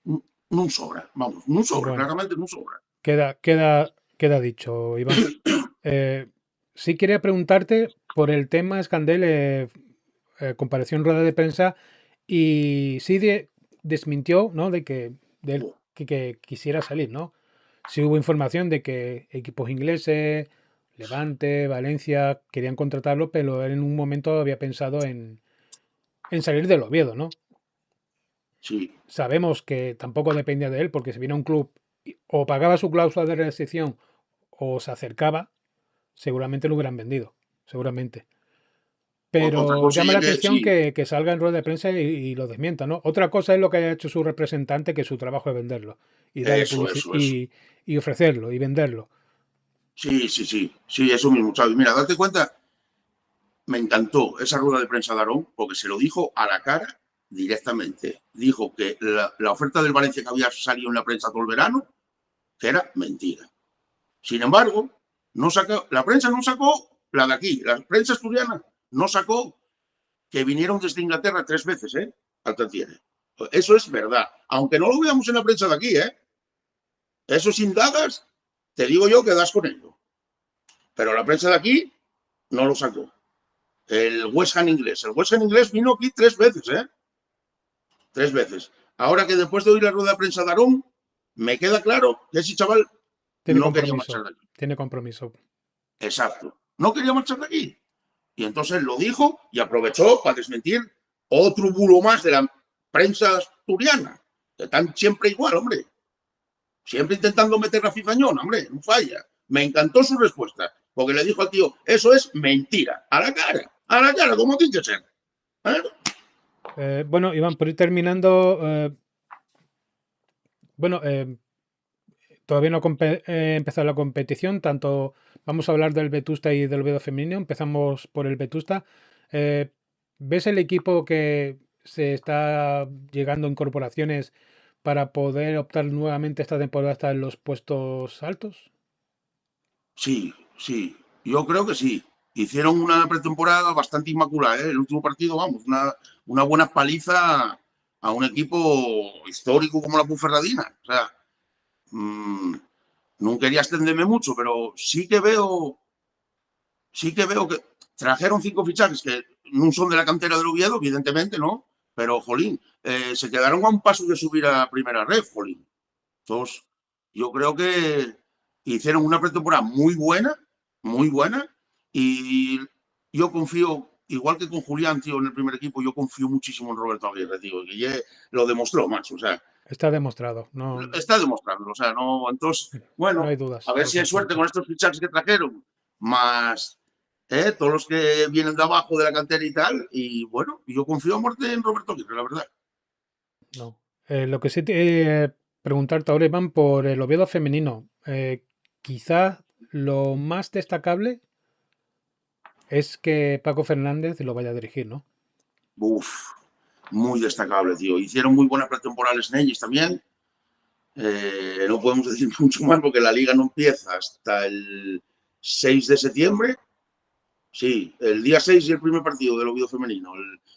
no sobra, vamos, no sobra, Bueno, claramente no sobra. queda dicho, Iván. Sí quería preguntarte por el tema Escandel, compareció en rueda de prensa y sí desmintió, ¿no? De él que quisiera salir, ¿no? Sí hubo información de que equipos ingleses, Levante, Valencia, querían contratarlo, pero él en un momento había pensado en salir del Oviedo, ¿no? Sí, Sabemos que tampoco dependía de él, porque si viene a un club o pagaba su cláusula de rescisión o se acercaba, seguramente lo hubieran vendido, seguramente. otra Pero cosa llama es la que atención sí, que salga en rueda de prensa y lo desmienta, ¿no? Otra cosa es lo que haya hecho su representante, que su trabajo es venderlo y darle publicidad eso. y ofrecerlo y venderlo. Sí, eso mismo, Xavi. Mira, date cuenta, me encantó esa rueda de prensa de Aarón porque se lo dijo a la cara directamente. Dijo que la oferta del Valencia que había salido en la prensa todo el verano, que era mentira. Sin embargo, la prensa no sacó la de aquí, la prensa asturiana no sacó que vinieron desde Inglaterra 3 veces, ¿eh? Al Tartiere. Eso es verdad. Aunque no lo veamos en la prensa de aquí, ¿eh? Eso sin dadas, te digo yo que das con ello. Pero la prensa de aquí no lo sacó. El West Ham inglés. El West Ham inglés vino aquí 3 veces, ¿eh? 3 veces. Ahora que después de oír la rueda de prensa de Aarón, me queda claro que ese chaval Tiene no quería marchar compromiso, de aquí. tiene compromiso. Exacto. No quería marchar de aquí. Y entonces lo dijo y aprovechó para desmentir otro bulo más de la prensa asturiana. Que están siempre igual, hombre. Siempre intentando meter la cizañón, hombre, no falla. Me encantó su respuesta, porque le dijo al tío, eso es mentira, a la cara, como tiene que ser. Bueno, Iván, por ir terminando, bueno, todavía no ha empezado la competición, tanto vamos a hablar del Vetusta y del Oviedo femenino, empezamos por el Vetusta. ¿Ves el equipo que se está llegando a incorporaciones para poder optar nuevamente esta temporada hasta en los puestos altos? Sí, yo creo que sí. Hicieron una pretemporada bastante inmaculada, ¿eh? El último partido, vamos, una buena paliza a un equipo histórico como la Puferradina. O sea, no quería extenderme mucho, pero sí que veo sí que veo que trajeron 5 fichajes que no son de la cantera del Oviedo, evidentemente, ¿no? Pero, jolín, se quedaron a un paso de subir a primera red, jolín. Entonces, yo creo que hicieron una pretemporada muy buena, y yo confío, igual que con Julián, tío, en el primer equipo, yo confío muchísimo en Roberto Aguirre, tío, que ya lo demostró, macho, o sea, Está demostrado, no, está demostrando, o sea, no, entonces, no bueno, hay dudas a ver al si hay suerte respecto. con estos fichajes que trajeron, más todos los que vienen de abajo de la cantera y tal, y bueno, yo confío a muerte en Roberto Aguirre, la verdad. No. Lo que sí te preguntarte ahora, Iván, por el Oviedo femenino. Quizás lo más destacable es que Paco Fernández lo vaya a dirigir, ¿no? Uf, muy destacable, tío. Hicieron muy buena pretemporada en ellos también. No podemos decir mucho más porque la liga no empieza hasta el 6 de septiembre. Sí, el día 6 y el primer partido del Oviedo femenino,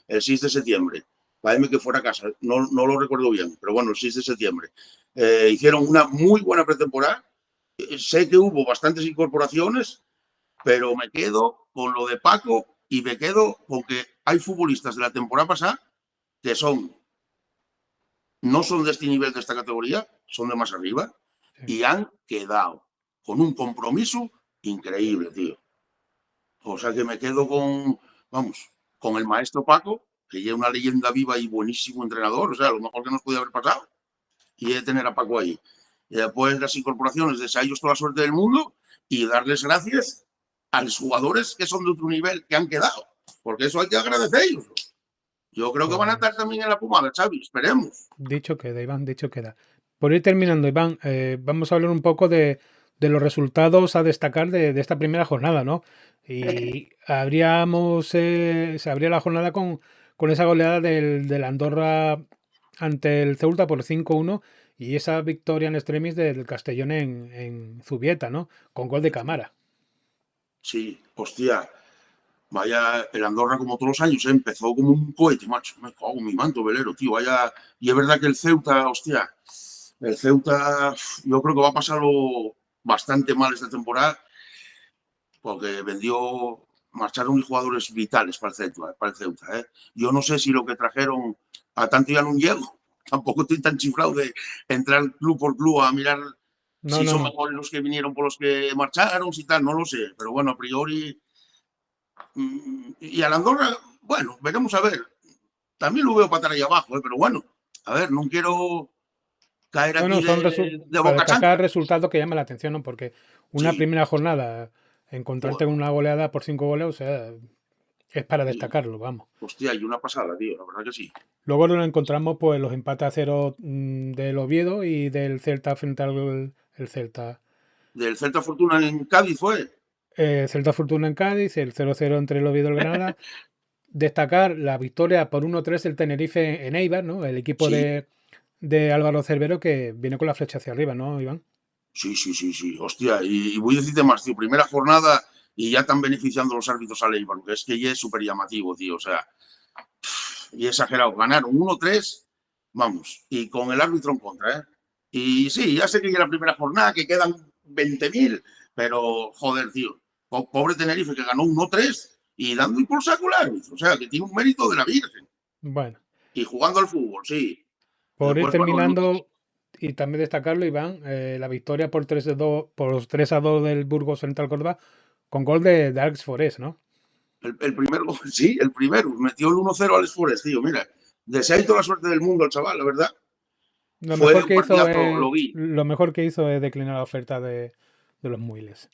el 6 de septiembre. Parece que fuera a casa, no lo recuerdo bien, pero bueno, el 6 de septiembre. Hicieron una muy buena pretemporada. Sé que hubo bastantes incorporaciones, pero me quedo con lo de Paco y me quedo con que hay futbolistas de la temporada pasada que no son de este nivel, de esta categoría, son de más arriba, Sí. y han quedado con un compromiso increíble, tío. O sea que me quedo con el maestro Paco, que ya es una leyenda viva y buenísimo entrenador, o sea, lo mejor que nos podía haber pasado, y de tener a Paco ahí. Y después las incorporaciones, desearles toda la suerte del mundo y darles gracias a los jugadores que son de otro nivel que han quedado, porque eso hay que agradecerlos. Yo creo que van a estar Pues también en la pomada, Xavi, esperemos. dicho queda, Iván, dicho queda. Por ir terminando, Iván, vamos a hablar un poco de los resultados a destacar de esta primera jornada, ¿no? Y se abría la jornada con esa goleada del Andorra ante el Ceuta por 5-1 y esa victoria en extremis del Castellón en Zubieta, ¿no? Con gol de Camara. Sí, hostia, vaya, el Andorra como todos los años, empezó como un cohete, macho. Me cago en mi manto velero, tío, vaya. Y es verdad que el Ceuta, hostia, yo creo que va a pasarlo bastante mal esta temporada, porque marcharon jugadores vitales para el Ceuta, ¿eh? Yo no sé si lo que trajeron a tanto ya no llego. Tampoco estoy tan chiflado de entrar club por club a mirar No, si no, son no. mejores los que vinieron por los que marcharon, si tal, no lo sé. Pero bueno, a priori. Y al Andorra, bueno, veremos a ver. También lo veo patar ahí abajo, pero bueno, a ver, no quiero caer No, aquí no, de para boca destacar chancla. resultados que llaman la atención, ¿no? Porque una Sí, primera jornada, encontrarte con bueno, una goleada por 5 goles, o sea, es para sí. destacarlo, vamos. Hostia, y una pasada, tío, la verdad que sí. Luego nos encontramos pues los empates a 0 del Oviedo y del Celta frente al el Celta. Del Celta Fortuna en Cádiz fue. Celta Fortuna en Cádiz, el 0-0 entre el Oviedo y el Granada. Destacar la victoria por 1-3 del Tenerife en Eibar, ¿no? El equipo Sí, de Álvaro Cervero que viene con la flecha hacia arriba, ¿no, Iván? sí. Hostia, y voy a decirte más, tío. Primera jornada y ya están beneficiando los árbitros a Leibar, porque es que ya es súper llamativo, tío. O sea, y exagerado. Ganaron 1-3, vamos, y con el árbitro en contra, ¿eh? Y sí, ya sé que ya la primera jornada, que quedan 20.000, pero joder, tío. Pobre Tenerife que ganó 1-3 y dando y por saco el árbitro. O sea, que tiene un mérito de la Virgen. Bueno, Y jugando al fútbol, sí. por ir Después, bueno, terminando y también destacarlo, Iván, la victoria por 3-2, por 3-2 del Burgos frente al Córdoba con gol de Darks Forest, ¿no? el primer gol, sí, el primero. Metió el 1-0 al Forest, tío. Mira, deseáis toda la suerte del mundo al chaval, la verdad. Lo Fue mejor un que hizo partidazo, es, lo vi. lo mejor que hizo es declinar la oferta de los Muiles.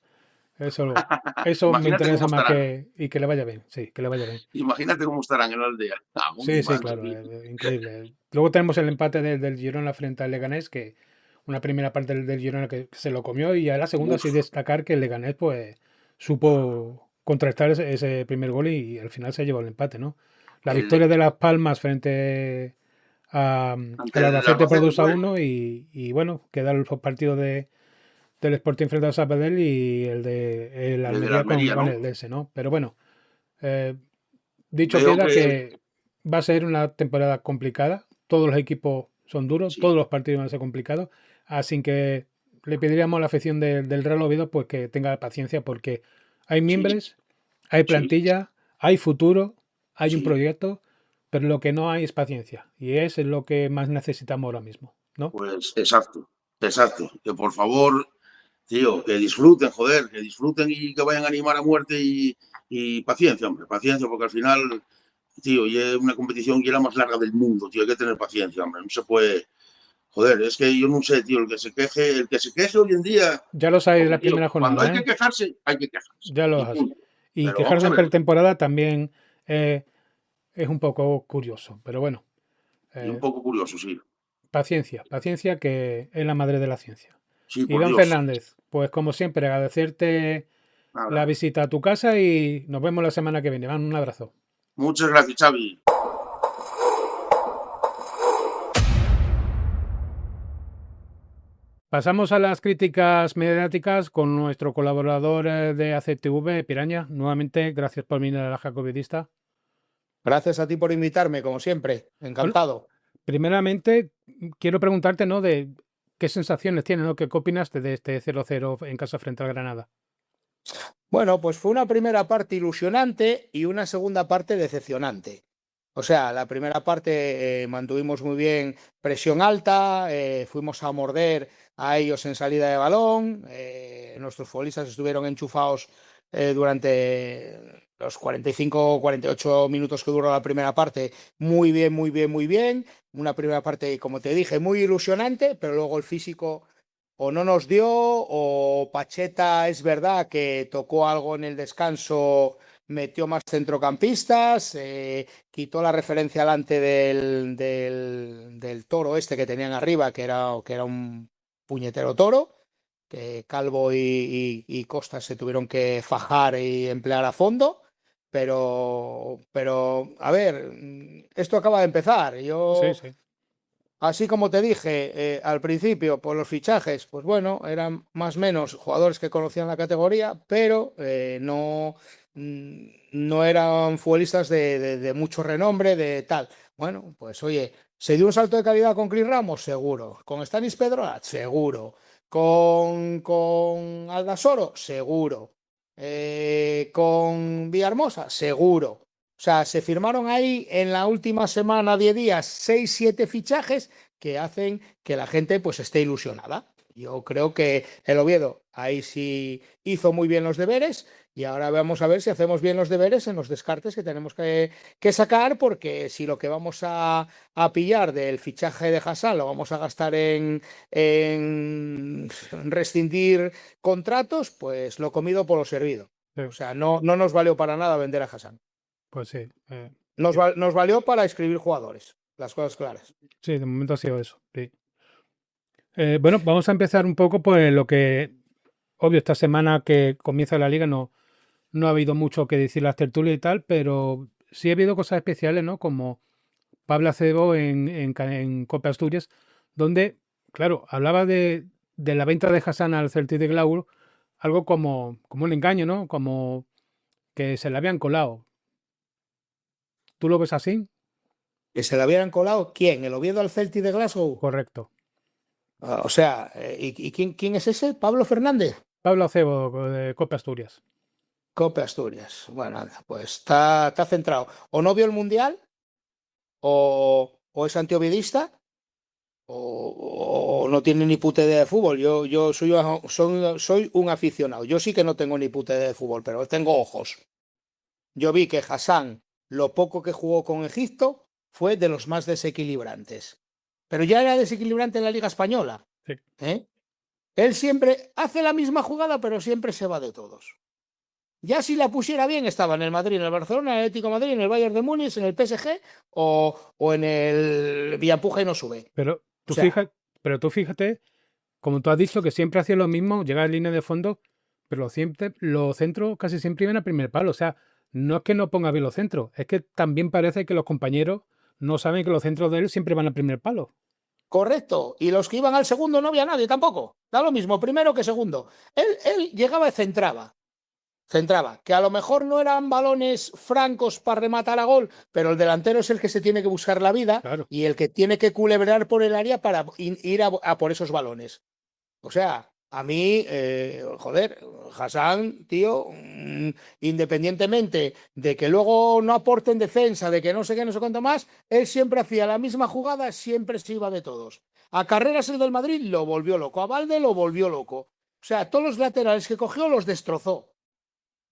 Eso me Imagínate interesa cómo más estarán. y que le vaya bien, sí, que le vaya bien. Imagínate cómo estarán en la aldea. Ah, mi Sí, sí, madre, claro, tío. increíble. Luego tenemos el empate del Girona frente al Leganés, que una primera parte del Girona que se lo comió y ya la segunda sí Uf, destacar que el Leganés pues supo contrastar ese primer gol y al final se llevó el empate, ¿no? La el, victoria de Las Palmas frente ante al el Albacete por Albacete 2 a fue 1 y bueno, queda el partido del Sporting frente al Sabadell y el de el el de la Almería Almería, con ¿no? el Dense, ¿no? Pero bueno, eh, dicho Veo queda que que va a ser una temporada complicada. Todos los equipos son duros, sí, todos los partidos van a ser complicados. Así que le pediríamos a la afición del Real Oviedo pues que tenga paciencia porque hay sí, miembros. Hay Sí, plantilla, hay futuro, hay un sí. proyecto, pero lo que no hay es paciencia. Y es lo que más necesitamos ahora mismo, ¿no? Pues exacto, exacto. Que por favor, tío, que disfruten, joder, que disfruten y que vayan a animar a muerte y paciencia, hombre, paciencia, porque al final, tío, y es una competición y es la más larga del mundo, tío, hay que tener paciencia, hombre, no se puede, joder, es que yo no sé, tío, el que se queje hoy en día, Ya lo sabéis de porque, la tío, primera cuando jornada, ¿eh? hay que quejarse, Ya lo y has. punto. Y Pero vamos quejarse a en ver, pretemporada también es un poco curioso, pero bueno, y un eh, poco curioso, sí, paciencia, paciencia que es la madre de la ciencia. sí, por Iván Dios, Fernández, pues como siempre, agradecerte la nada. visita a tu casa y nos vemos la semana que viene. Iván, un abrazo. Muchas gracias, Xavi. Pasamos a las críticas mediáticas con nuestro colaborador de ACTV, Piraña. Nuevamente, gracias por venir a la Jacobidista. Gracias a ti por invitarme, como siempre. Bueno, Encantado. primeramente, quiero preguntarte, ¿no? De qué sensaciones tienes, ¿no? ¿Qué opinaste de este 0-0 en casa frente al Granada? Bueno, pues fue una primera parte ilusionante y una segunda parte decepcionante. O sea, la primera parte mantuvimos muy bien presión alta, fuimos a morder a ellos en salida de balón, nuestros futbolistas estuvieron enchufados durante los 45 o 48 minutos que duró la primera parte, muy bien, muy bien, muy bien. Una primera parte, como te dije, muy ilusionante, pero luego el físico o no nos dio, o Pacheta es verdad que tocó algo en el descanso, metió más centrocampistas, quitó la referencia delante del toro este que tenían arriba, que era un puñetero toro, que Calvo y Costa se tuvieron que fajar y emplear a fondo. Pero, a ver, esto acaba de empezar. Sí, Yo, sí. así como te dije al principio, por los fichajes, pues bueno, eran más o menos jugadores que conocían la categoría, pero no eran futbolistas de mucho renombre, de tal. Bueno, pues oye, ¿se dio un salto de calidad con Chris Ramos? Seguro. ¿Con Stanis Pedrola? Seguro. ¿Con Aldasoro? Seguro. ¿Con Villahermosa? Seguro. O sea, se firmaron ahí en la última semana, 10 días, 6 7 fichajes que hacen que la gente pues esté ilusionada. Yo creo que el Oviedo ahí sí hizo muy bien los deberes y ahora vamos a ver si hacemos bien los deberes en los descartes que tenemos que sacar, porque si lo que vamos a pillar del fichaje de Hassan lo vamos a gastar en rescindir contratos, pues lo comido por lo servido. Sí, O sea, no nos valió para nada vender a Hassan. pues sí. Nos valió para escribir jugadores, las cosas claras. Sí, de momento ha sido eso. Sí. Bueno, vamos a empezar un poco por lo que, obvio, esta semana que comienza la liga no ha habido mucho que decir las tertulias y tal, pero sí ha habido cosas especiales, ¿no? Como Pablo Acebo en Copa Asturias, donde, claro, hablaba de la venta de Hassan al Celtic de Glasgow, algo como un engaño, ¿no? Como que se le habían colado. ¿Tú lo ves así? Que se le habían colado, ¿quién? ¿El Oviedo al Celtic de Glasgow? Correcto. O sea, ¿y quién es ese? ¿Pablo Fernández? Pablo Acebo de Copa Asturias. Copa Asturias. Bueno, anda, pues está centrado. O no vio el Mundial, o es antiovidista, o no tiene ni puta idea de fútbol. Yo soy un aficionado. Yo sí que no tengo ni puta idea de fútbol, pero tengo ojos. Yo vi que Hassan, lo poco que jugó con Egipto, fue de los más desequilibrantes. Pero ya era desequilibrante en la Liga Española. Sí. Él siempre hace la misma jugada, pero siempre se va de todos. Ya si la pusiera bien, estaba en el Madrid, en el Barcelona, en el Atlético de Madrid, en el Bayern de Múnich, en el PSG o en el Villampuja y no sube. Pero O sea, tú fíjate, como tú has dicho, que siempre hacía lo mismo, llegar a línea de fondo, pero los centros casi siempre iban a primer palo. O sea, no es que no ponga bien los centros, es que también parece que los compañeros no saben que los centros de él siempre van a primer palo. correcto. Y los que iban al segundo no había nadie tampoco. Da lo mismo, primero que segundo. Él llegaba y centraba. Que a lo mejor no eran balones francos para rematar a gol, pero el delantero es el que se tiene que buscar la vida Claro. y el que tiene que culebrar por el área para ir a por esos balones. O sea, A mí, joder, Hassan, tío, independientemente de que luego no aporte en defensa, de que no sé qué, no sé cuánto más, él siempre hacía la misma jugada, siempre se iba de todos. A Carreras, el del Madrid, lo volvió loco. A Valde lo volvió loco. O sea, todos los laterales que cogió los destrozó.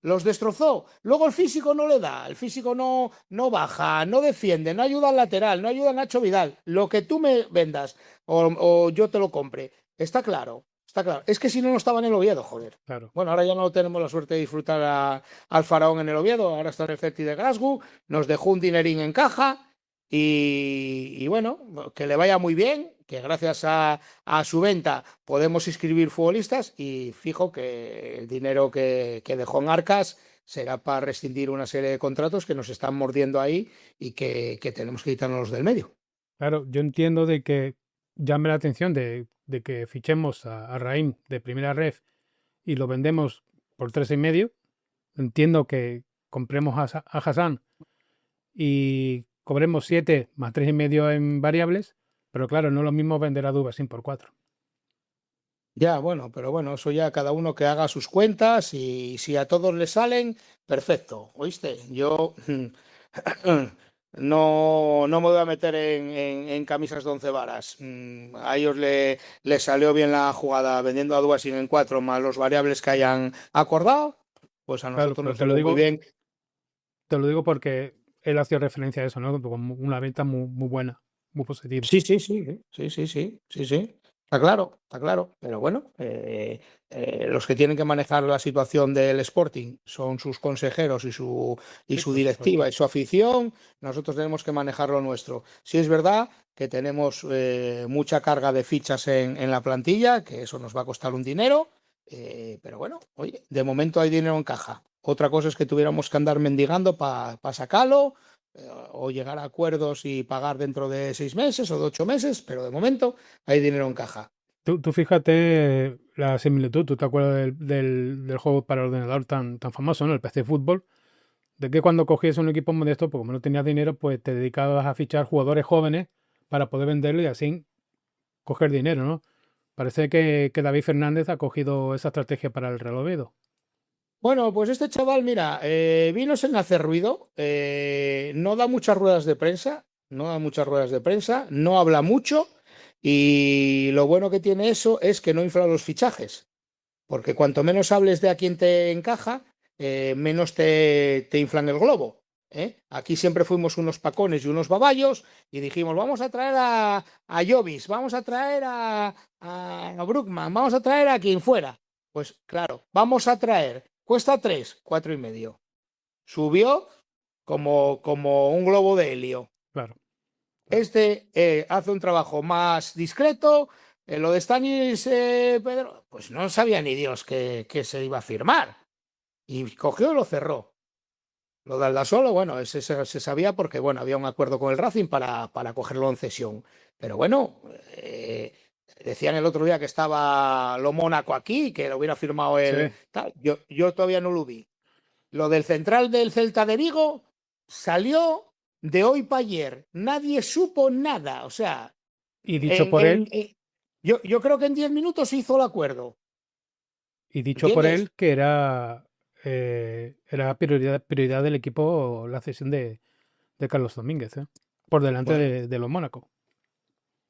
Los destrozó. Luego el físico no le da, el físico no baja, no defiende, no ayuda al lateral, no ayuda a Nacho Vidal. Lo que tú me vendas o yo te lo compre, está claro, está claro. Es que si no, no estaba en el Oviedo, joder. Claro. Bueno, ahora ya no tenemos la suerte de disfrutar al faraón en el Oviedo, ahora está en el Celtic de Glasgow, nos dejó un dinerín en caja y bueno, que le vaya muy bien, que gracias a su venta podemos inscribir futbolistas y fijo que el dinero que dejó en arcas será para rescindir una serie de contratos que nos están mordiendo ahí y que tenemos que quitarnos del medio. Claro, yo entiendo de que llame la atención de que fichemos a Raheem de primera ref y lo vendemos por 3,5. Entiendo que compremos a Hassan y cobremos 7 más 3,5 en variables, pero claro, no es lo mismo vender a Dubasín por 4. Ya, bueno, pero bueno, eso ya cada uno que haga sus cuentas y si a todos les salen, perfecto, ¿oíste? Yo no me voy a meter en camisas de 11 varas. A ellos les salió bien la jugada vendiendo a Duasin en 4 más los variables que hayan acordado, pues a Claro, nosotros pero nos salió muy bien. te lo digo porque él hacía referencia a eso, ¿no? Como una venta muy buena, muy positiva. Sí. Está claro. Pero bueno, los que tienen que manejar la situación del Sporting son sus consejeros y su Sí, por directiva supuesto. y su afición. Nosotros tenemos que manejar lo nuestro. Sí es verdad que tenemos mucha carga de fichas en la plantilla, que eso nos va a costar un dinero. Pero bueno, oye, de momento hay dinero en caja. Otra cosa es que tuviéramos que andar mendigando para sacarlo o llegar a acuerdos y pagar dentro de 6 meses o de 8 meses, pero de momento hay dinero en caja. Tú fíjate la similitud, ¿tú te acuerdas del juego para ordenador tan famoso, ¿no? El PC Fútbol, de que cuando cogías un equipo modesto, pues como no tenías dinero, pues te dedicabas a fichar jugadores jóvenes para poder venderlo y así coger dinero, ¿no? Parece que David Fernández ha cogido esa estrategia para el Real Oviedo. Bueno, pues este chaval, mira, vino sin hacer ruido, no da muchas ruedas de prensa, no habla mucho y lo bueno que tiene eso es que no infla los fichajes, porque cuanto menos hables de a quién te encaja, menos te inflan el globo. Aquí siempre fuimos unos pacones y unos baballos y dijimos, vamos a traer a Jovis, vamos a traer a Brookman, vamos a traer a quien fuera. Pues claro, vamos a traer, cuesta 3, 4,5. Subió como un globo de helio. Claro. Este hace un trabajo más discreto. Lo de Stanis, Pedro, pues no sabía ni Dios que se iba a firmar. Y cogió y lo cerró. Lo de Aldasolo, bueno, ese se sabía porque bueno, había un acuerdo con el Racing para cogerlo en cesión. Pero bueno, decían el otro día que estaba lo Mónaco aquí, que lo hubiera firmado el Sí. tal. Yo todavía no lo vi. Lo del central del Celta de Vigo salió de hoy para ayer. Nadie supo nada. O sea, Y dicho por él, yo creo que en 10 minutos se hizo el acuerdo. ¿Entiendes? que era prioridad del equipo la cesión de Carlos Domínguez, ¿eh? Por delante Bueno, de los Mónaco.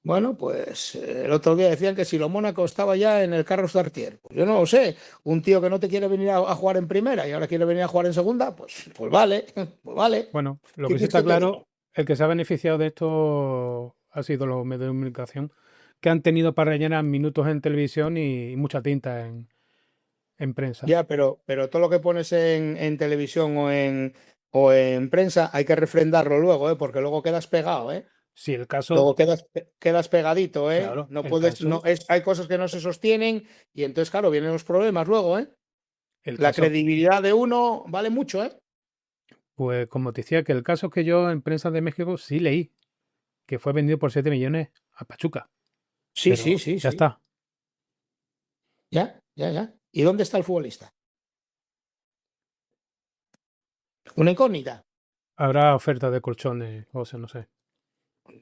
bueno, pues el otro día decían que si lo Mónaco estaba ya en el Carlos Tartier. Pues yo no lo sé. Un tío que no te quiere venir a jugar en primera y ahora quiere venir a jugar en segunda, pues vale, pues vale. Bueno, lo ¿Qué que sí quieres está que te diga? claro, el que se ha beneficiado de esto ha sido los medios de comunicación, que han tenido para rellenar minutos en televisión y mucha tinta en prensa. Ya, pero todo lo que pones en televisión o en prensa hay que refrendarlo luego, porque luego quedas pegado, ¿eh? Si el caso, Luego quedas pegadito, ¿eh? claro, No puedes, hay cosas que no se sostienen y entonces, claro, vienen los problemas luego, ¿eh? el La caso, credibilidad de uno vale mucho, ¿eh? pues como te decía, que el caso que yo en prensa de México sí leí, que fue vendido por 7 millones a Pachuca. Sí, Pero sí. ya está. Ya. ¿Y dónde está el futbolista? Una incógnita. Habrá oferta de colchones, o sea, no sé.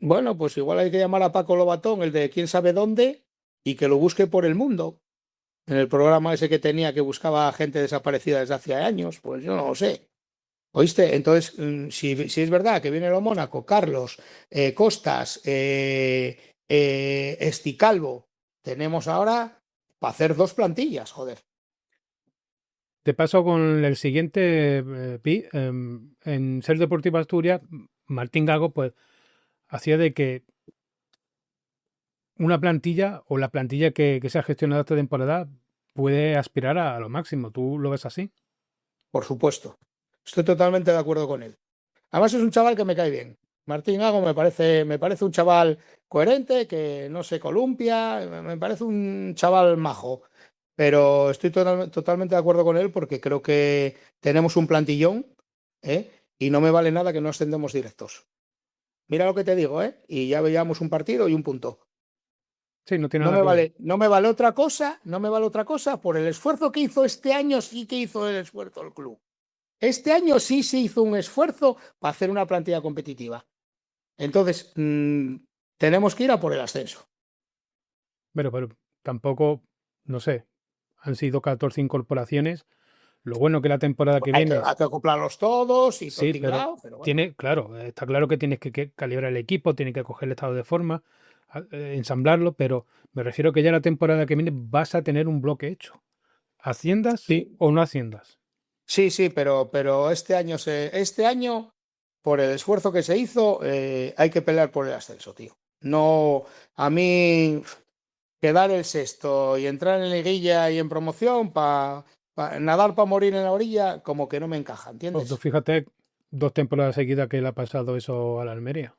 Bueno, pues igual hay que llamar a Paco Lobatón, el de quién sabe dónde, y que lo busque por el mundo. en el programa ese que tenía que buscaba a gente desaparecida desde hace años, pues yo no lo sé. ¿Oíste? Entonces, si es verdad que viene lo Mónaco, Carlos, Costas, Esticalvo, tenemos ahora para hacer 2 plantillas, joder. Te paso con el siguiente, Pi. En Ser Deportivo Asturias, Martín Gago, pues, hacía de que una plantilla o la plantilla que se ha gestionado esta temporada puede aspirar a lo máximo. ¿Tú lo ves así? Por supuesto. Estoy totalmente de acuerdo con él. Además es un chaval que me cae bien. Martín Gago me parece un chaval coherente, que no se columpia, me parece un chaval majo. Pero estoy totalmente de acuerdo con él porque creo que tenemos un plantillón, ¿eh? Y no me vale nada que no ascendemos directos. Mira lo que te digo, ¿eh? Y ya veíamos un partido y un punto. Sí, no tiene No nada me que ver. vale, no me vale otra cosa, no me vale otra cosa por el esfuerzo que hizo este año, sí que hizo el esfuerzo el club. Este año sí se hizo un esfuerzo para hacer una plantilla competitiva. Entonces, tenemos que ir a por el ascenso. Pero tampoco, no sé, han sido 14 incorporaciones. Lo bueno que la temporada que Hay que, viene, hay que acoplarlos todos y todo sí, pero tinglao, pero bueno. tiene, claro, está claro que tienes que calibrar el equipo, tienes que coger el estado de forma, ensamblarlo, pero me refiero que ya la temporada que viene vas a tener un bloque hecho. ¿Haciendas Sí, o no haciendas? sí, pero este año, por el esfuerzo que se hizo, hay que pelear por el ascenso, tío. No, a mí quedar el sexto y entrar en liguilla y en promoción para nadar para morir en la orilla, como que no me encaja, Pues tú ¿entiendes? fíjate, 2 temporadas seguidas que le ha pasado eso a la Almería.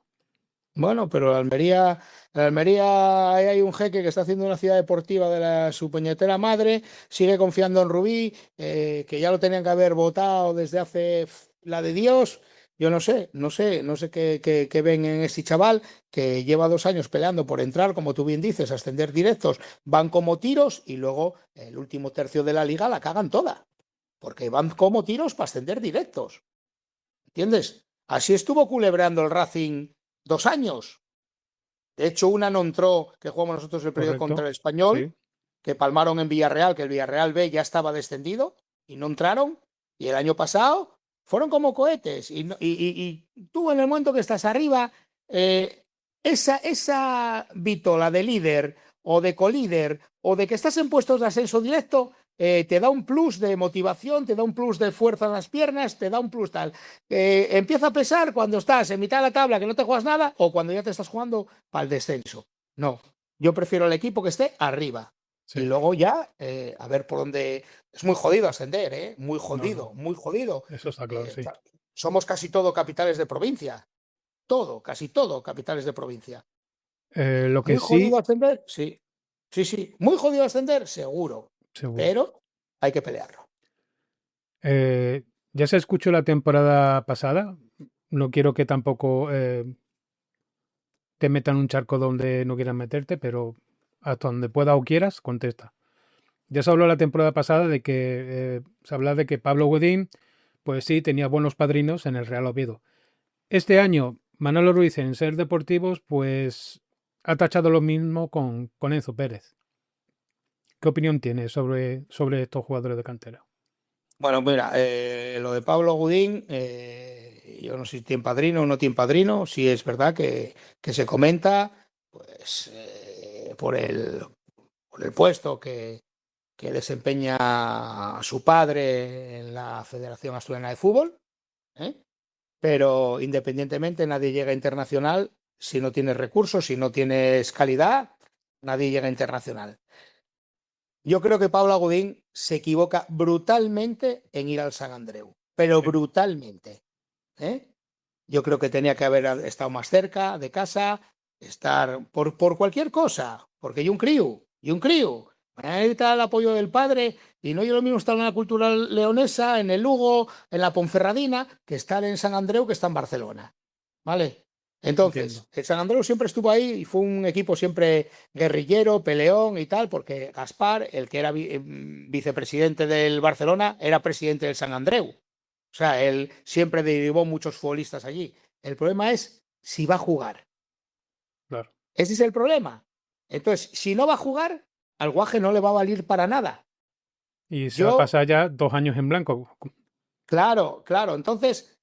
Bueno, pero la Almería, ahí hay un jeque que está haciendo una ciudad deportiva de su puñetera madre, sigue confiando en Rubí, que ya lo tenían que haber votado desde hace la de Dios. Yo no sé qué ven en este chaval que lleva 2 años peleando por entrar, como tú bien dices, ascender directos, van como tiros y luego el último tercio de la liga la cagan toda, porque van como tiros para ascender directos. ¿Entiendes? Así estuvo culebreando el Racing 2 años. De hecho, una no entró, que jugamos nosotros el periodo Correcto. contra el Español, Sí. que palmaron en Villarreal, que el Villarreal B ya estaba descendido y no entraron. Y el año pasado fueron como cohetes. Y tú en el momento que estás arriba, esa vitola de líder o de colíder o de que estás en puestos de ascenso directo, te da un plus de motivación, te da un plus de fuerza en las piernas, te da un plus tal. Empieza a pesar cuando estás en mitad de la tabla que no te juegas nada o cuando ya te estás jugando para el descenso. No, yo prefiero el equipo que esté arriba. Sí. Y luego ya, a ver por dónde. Es muy jodido ascender, ¿eh? Muy jodido, No. muy jodido. Eso está claro, sí. Somos casi todo capitales de provincia. Casi todo capitales de provincia. Lo que ¿Muy sí, jodido ascender? Sí. Sí. ¿Muy jodido ascender? Seguro. seguro. Pero hay que pelearlo. Ya se escuchó la temporada pasada. No quiero que tampoco te metan un charco donde no quieras meterte, pero hasta donde pueda o quieras, contesta. Ya se habló la temporada pasada de que se habla de que Pablo Godín, pues sí, tenía buenos padrinos en el Real Oviedo. Este año, Manolo Ruiz en Ser Deportivos, pues ha tachado lo mismo con Enzo Pérez. ¿Qué opinión tienes sobre estos jugadores de cantera? Bueno, mira, lo de Pablo Gudín, yo no sé si tiene padrino o no tiene padrino, sí es verdad que se comenta, pues, por el puesto que desempeña su padre en la Federación Asturiana de Fútbol, ¿eh? Pero independientemente nadie llega internacional si no tienes recursos, si no tienes calidad, nadie llega internacional. Yo creo que Pablo Agudín se equivoca brutalmente en ir al San Andreu, pero Sí. brutalmente, ¿eh? Yo creo que tenía que haber estado más cerca de casa, estar por cualquier cosa, porque hay un crío, necesita el apoyo del padre y no yo lo mismo estar en la cultural leonesa, en el Lugo, en la Ponferradina, que estar en San Andreu, que está en Barcelona, ¿vale? Entonces, Entiendo. el San Andreu siempre estuvo ahí y fue un equipo siempre guerrillero, peleón y tal, porque Gaspar, el que era vicepresidente del Barcelona, era presidente del San Andreu. O sea, él siempre derivó muchos futbolistas allí. El problema es si va a jugar. Claro. Ese es el problema. Entonces, si no va a jugar, al Guaje no le va a valer para nada. Y se va a Yo, pasar ya 2 años en blanco. claro, claro. Entonces,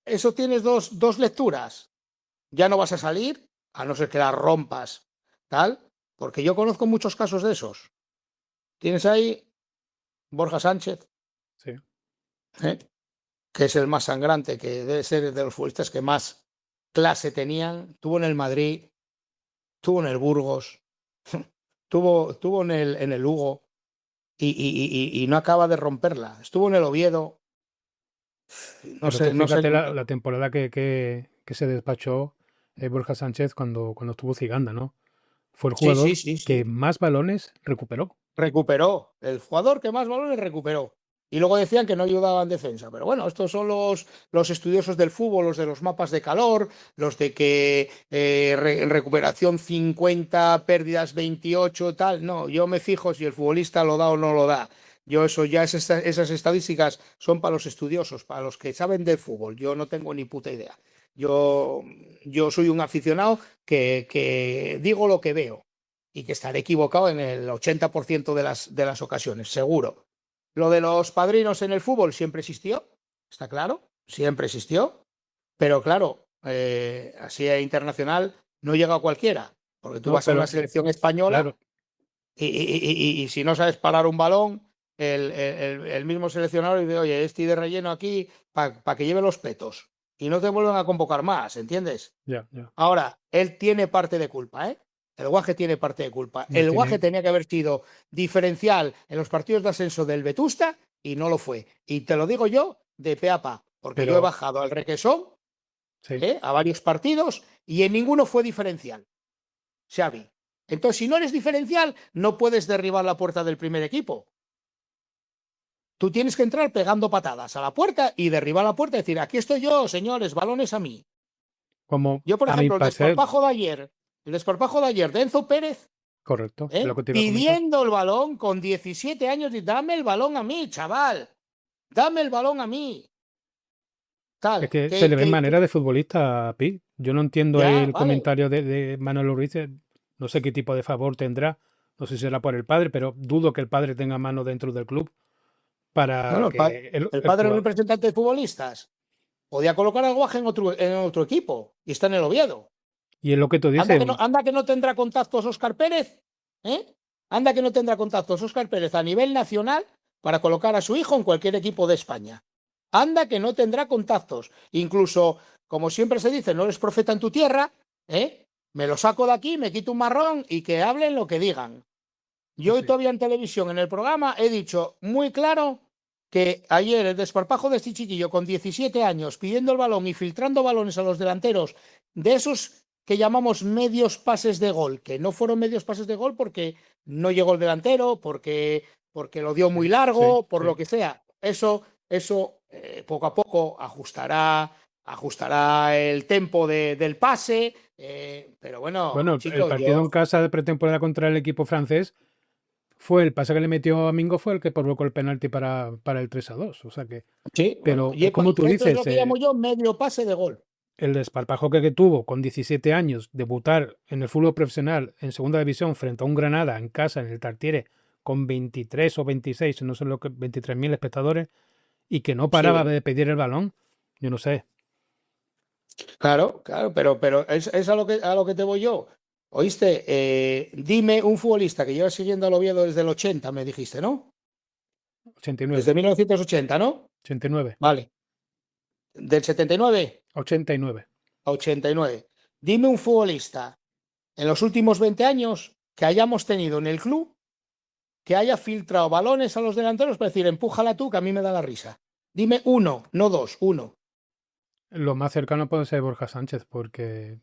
eso tienes dos lecturas. Ya no vas a salir, a no ser que la rompas, tal, porque yo conozco muchos casos de esos. Tienes ahí Borja Sánchez, Sí. ¿eh? Que es el más sangrante, que debe ser de los futbolistas que más clase tenían. Tuvo en el Madrid, tuvo en el Burgos, tuvo en el Lugo y no acaba de romperla. Estuvo en el Oviedo, no Pero sé, tú no sé. fíjate la temporada que se despachó Borja Sánchez cuando estuvo Ciganda, ¿no? Fue el Sí, sí, jugador sí, que sí. más balones recuperó. Recuperó, el jugador que más balones recuperó. Y luego decían que no ayudaba en defensa. Pero bueno, estos son los estudiosos del fútbol, los de los mapas de calor, los de que en recuperación 50, pérdidas 28, tal. No, yo me fijo si el futbolista lo da o no lo da. Yo eso ya, esas estadísticas son para los estudiosos, para los que saben del fútbol. Yo no tengo ni puta idea. Yo soy un aficionado que digo lo que veo y que estaré equivocado en el 80% de las ocasiones, seguro. Lo de los padrinos en el fútbol siempre existió, está claro, siempre existió, pero claro, así a internacional no llega a cualquiera, porque tú No, vas a una pero selección española claro, y si no sabes parar un balón, el mismo seleccionador dice, oye, este de relleno aquí para que lleve los petos y no te vuelven a convocar más, ¿entiendes? ya. Ahora, él tiene parte de culpa, ¿eh? El Guaje tiene parte de culpa. Hombre, El Guaje tiene, tenía que haber sido diferencial en los partidos de ascenso del Vetusta y no lo fue. Y te lo digo yo de pe a pa, porque yo he pero bajado al Requesón sí. a varios partidos y en ninguno fue diferencial, Xavi. Entonces, si no eres diferencial, no puedes derribar la puerta del primer equipo. Tú tienes que entrar pegando patadas a la puerta y derribar la puerta y decir, aquí estoy yo, señores, balones a mí. Como Yo, por a mi ejemplo, parecer, el desparpajo de ayer de Enzo Pérez, correcto, es lo que te iba a comentar. pidiendo el balón con 17 años y dame el balón a mí, chaval, dame el balón a mí. Tal, Es que se le ve manera de futbolista a Pi. Yo no entiendo ya, el vale. comentario de Manolo Ruiz. No sé qué tipo de favor tendrá. No sé si será por el padre, pero dudo que el padre tenga mano dentro del club No, para no, que el el padre del jugador. representante de futbolistas podía colocar al Guaje en otro equipo y está en el Oviedo. Y es lo que tú dices, Anda que no tendrá contactos Óscar Pérez, ¿eh? Anda que no tendrá contactos Óscar Pérez a nivel nacional para colocar a su hijo en cualquier equipo de España. Anda que no tendrá contactos. Incluso, como siempre se dice, no eres profeta en tu tierra, ¿eh? Me lo saco de aquí, me quito un marrón y que hablen lo que digan. Yo hoy sí. todavía en televisión, en el programa, he dicho muy claro que ayer el desparpajo de este chiquillo con 17 años pidiendo el balón y filtrando balones a los delanteros de esos que llamamos medios pases de gol, que no fueron medios pases de gol porque no llegó el delantero, porque lo dio muy largo, por lo que sea. Eso poco a poco ajustará el tempo del pase, pero bueno, Bueno, el chicos, partido en casa de pretemporada contra el equipo francés fue el pase que le metió a Mingo, fue el que provocó el penalti para el 3-2. O sea que, sí, bueno, pero es como tú esto es dices, lo que llamo yo medio pase de gol. el desparpajo que tuvo con 17 años, debutar en el fútbol profesional en segunda división frente a un Granada en casa, en el Tartiere, con 23 o 26, no sé lo que, 23.000 espectadores, y que no paraba Sí, de pedir el balón, yo no sé. claro, pero es a lo que te voy yo. ¿Oíste? Dime un futbolista que lleva siguiendo al Oviedo desde el 80, me dijiste, ¿no? 89, Desde 1980, ¿no? 89, Vale. Del 79 89. a 89. Dime un futbolista en los últimos 20 años que hayamos tenido en el club que haya filtrado balones a los delanteros para decir, empújala tú, que a mí me da la risa. Dime uno, no dos, uno. Lo más cercano puede ser Borja Sánchez, porque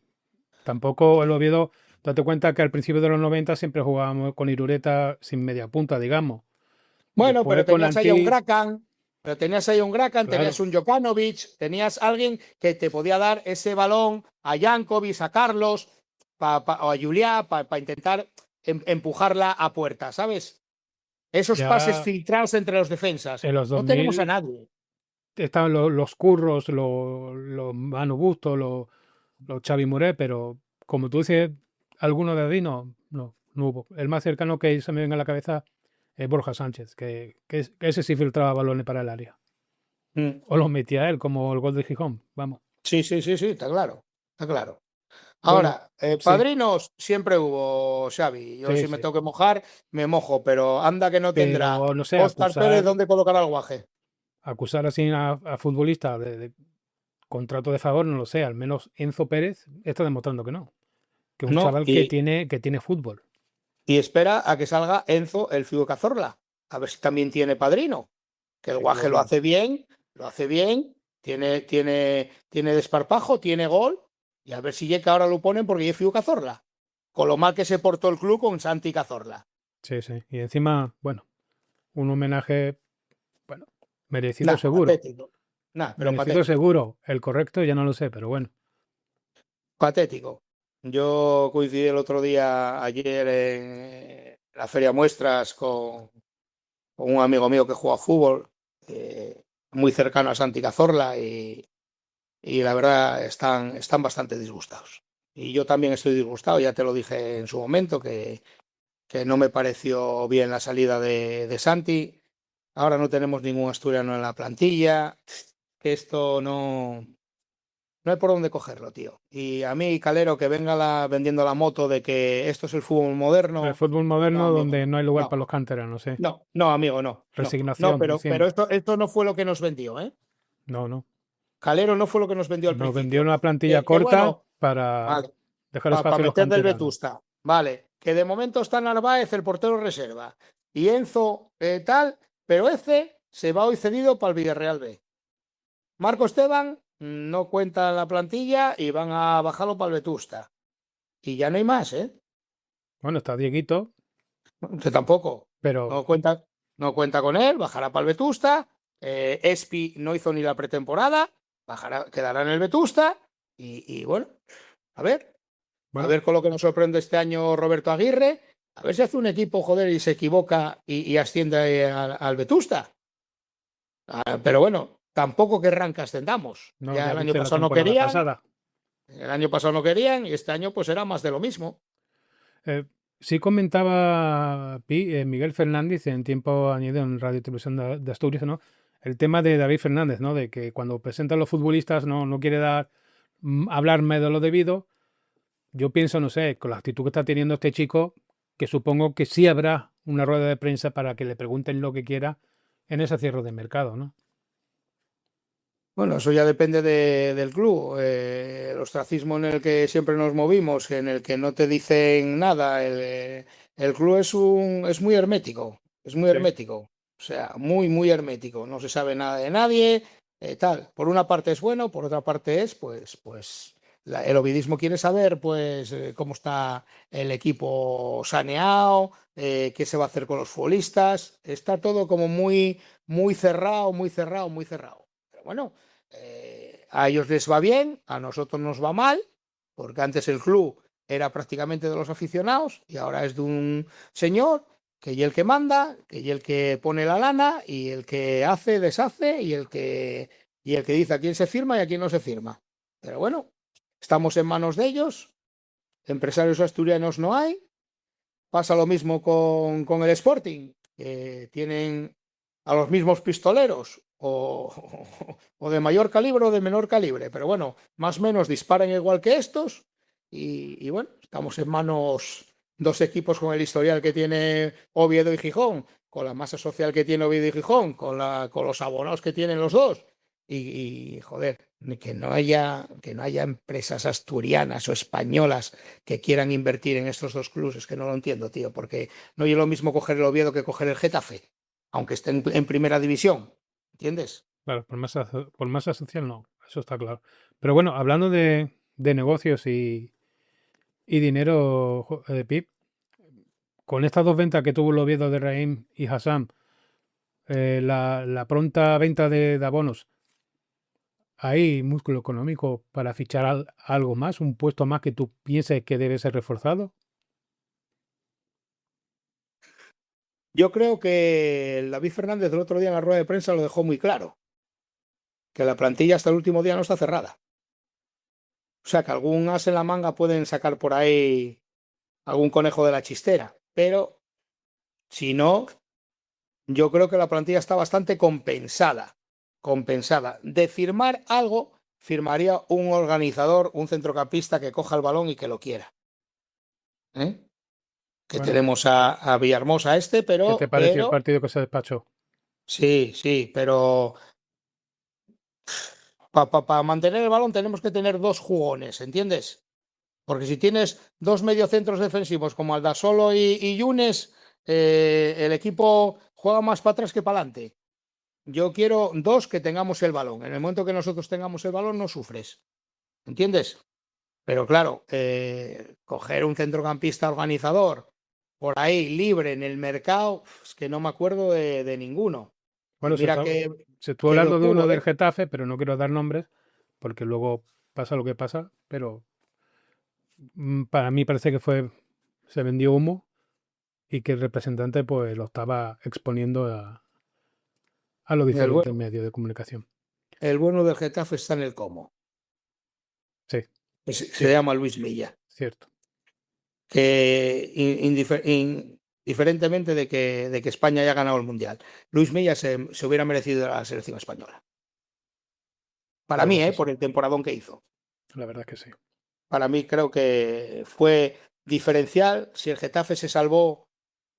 tampoco el Oviedo, date cuenta que al principio de los 90 siempre jugábamos con Irureta sin media punta, digamos. Bueno, Después con Antí, tenías ahí a un Grakan, tenías claro, un Jokanovic, tenías alguien que te podía dar ese balón a Jankovic, a Carlos o a Juliá para intentar empujarla a puerta, ¿sabes? Esos pases ya filtrados entre los defensas. en los No tenemos a 2000 nadie. estaban los Curros, los Manu Busto, los Xavi Muré, pero como tú dices, alguno de ahí no no hubo. El más cercano que se me venga a la cabeza es Borja Sánchez, que ese sí filtraba balones para el área. Mm. O los metía él, como el gol de Gijón, vamos. Sí, está claro, está claro. Bueno, Ahora, sí, padrinos siempre hubo, Xavi. Yo sí, si me sí. tengo que mojar, me mojo, pero anda que no tendrá Pero, no sé, Óscar Pérez dónde colocar al guaje. acusar así a futbolistas de contrato de favor, no lo sé. Al menos Enzo Pérez está demostrando que no. Que es un No, chaval que tiene fútbol. y espera a que salga Enzo el Figo Cazorla. A ver si también tiene padrino. Que el Sí, guaje lo hace bien, tiene desparpajo, tiene gol. Y a ver si llega ahora lo ponen porque es Figo Cazorla. Con lo mal que se portó el club con Santi Cazorla. Sí, sí. Y encima, bueno, un homenaje, bueno, merecido Nah, seguro. patético. Nah, pero Merecido patético. seguro. El correcto ya no lo sé, pero bueno. Patético. Yo coincidí el otro día, ayer, en la Feria Muestras con un amigo mío que juega fútbol, muy cercano a Santi Cazorla, y la verdad están bastante disgustados. Y yo también estoy disgustado, ya te lo dije en su momento, que no me pareció bien la salida de Santi. Ahora no tenemos ningún asturiano en la plantilla, que esto no hay por dónde cogerlo, tío. Y a mí, Calero, que venga vendiendo la moto de que esto es el fútbol moderno. El fútbol No, moderno amigo, donde no hay lugar no. para los canteranos, ¿eh? No, amigo, no. Resignación, Pero diciendo. esto no fue lo que nos vendió, ¿eh? No. Calero no fue lo que nos vendió al Nos principio. vendió una plantilla Que corta bueno, para vale, dejar para espacio a los meter del canteranos. Vetusta. Vale, que de momento está Narváez, el portero reserva. Y Enzo, tal, pero ese se va hoy cedido para el Villarreal B. Marco Esteban no cuenta en la plantilla y van a bajarlo para el Vetusta. Y ya no hay más, ¿eh? Bueno, está Dieguito, Usted tampoco. pero No cuenta con él, bajará para el Vetusta. Espi no hizo ni la pretemporada, quedará en el Vetusta. Y bueno, a ver con lo que nos sorprende este año Roberto Aguirre. A ver si hace un equipo, joder, y se equivoca y asciende al Vetusta. Pero bueno, tampoco querrán que ascendamos. no, Ya ya el año viste la pasado no temporada querían. pasada. El año pasado no querían y este año pues era más de lo mismo. Sí comentaba Miguel Fernández en tiempo añadido en Radio y Televisión de Asturias, ¿no? El tema de David Fernández, ¿no? De que cuando presenta a los futbolistas no quiere hablarme de lo debido. Yo pienso, no sé, con la actitud que está teniendo este chico, que supongo que sí habrá una rueda de prensa para que le pregunten lo que quiera en ese cierre de mercado, ¿no? Bueno, eso ya depende del club. El ostracismo en el que siempre nos movimos, en el que no te dicen nada. El club es muy hermético. Es muy hermético. O sea, muy hermético. No se sabe nada de nadie. Tal. Por una parte es bueno, por otra parte es, pues el ovidismo quiere saber, pues, cómo está el equipo saneado, qué se va a hacer con los futbolistas. Está todo como muy cerrado. Pero bueno. A ellos les va bien, a nosotros nos va mal, porque antes el club era prácticamente de los aficionados y ahora es de un señor que es el que manda, que es el que pone la lana y el que hace, deshace y el que dice a quién se firma y a quién no se firma. Pero bueno, estamos en manos de ellos, empresarios asturianos no hay. Pasa lo mismo con el Sporting, que tienen a los mismos pistoleros o de mayor calibre o de menor calibre, pero bueno, más o menos disparan igual que estos y bueno, estamos en manos dos equipos con el historial que tiene Oviedo y Gijón, con la masa social que tiene Oviedo y Gijón, con los abonados que tienen los dos y joder, que no haya empresas asturianas o españolas que quieran invertir en estos dos clubes, es que no lo entiendo, tío, porque no es lo mismo coger el Oviedo que coger el Getafe, aunque estén en primera división, ¿entiendes? Claro, por masa social no, eso está claro. Pero bueno, hablando de negocios y dinero, Pip, con estas dos ventas que tuvo el Oviedo de Raheem y Hassan, la pronta venta de abonos, ¿hay músculo económico para fichar algo más, un puesto más que tú pienses que debe ser reforzado? Yo creo que el David Fernández el otro día en la rueda de prensa lo dejó muy claro, que la plantilla hasta el último día no está cerrada. O sea, que algún as en la manga pueden sacar por ahí algún conejo de la chistera. Pero si no, yo creo que la plantilla está bastante compensada. De firmar algo, firmaría un organizador, un centrocampista que coja el balón y que lo quiera. ¿Eh? Que Bueno, tenemos a Villahermosa ¿qué pero, te pareció el pero partido que se despachó? sí, pero para mantener el balón tenemos que tener dos jugones, ¿entiendes? Porque si tienes dos mediocentros defensivos como Aldasolo y Yunes, el equipo juega más para atrás que para adelante. Yo quiero dos que tengamos el balón. En el momento que nosotros tengamos el balón no sufres, ¿entiendes? Pero claro, coger un centrocampista organizador por ahí libre en el mercado, es que no me acuerdo de ninguno. Bueno, Y mira que se estuvo lo hablando de uno tuvo, del Getafe, pero no quiero dar nombres porque luego pasa lo que pasa, pero para mí parece que se vendió humo y que el representante pues lo estaba exponiendo a los El diferentes bueno, medios de comunicación. el bueno del Getafe está en el cómo. Sí, Se sí, llama Luis Milla. cierto. Que indiferentemente de que España haya ganado el Mundial, Luis Milla se hubiera merecido la selección española. Para La mí, verdad que sí. por el temporadón que hizo. La verdad que sí. Para mí creo que fue diferencial. Si el Getafe se salvó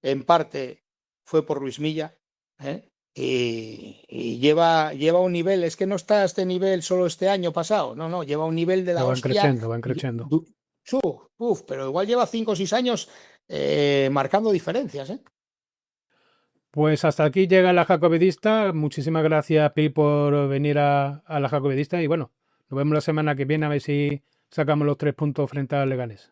en parte fue por Luis Milla, ¿eh? Y lleva un nivel, es que no está a este nivel solo este año pasado, no, lleva un nivel de la Van hostia. creciendo. Pero igual lleva 5 o 6 años marcando diferencias, ¿eh? Pues hasta aquí llega la Jacobedista. Muchísimas gracias, Pi, por venir a la Jacobedista. Y bueno, nos vemos la semana que viene a ver si sacamos los 3 puntos frente al Leganés.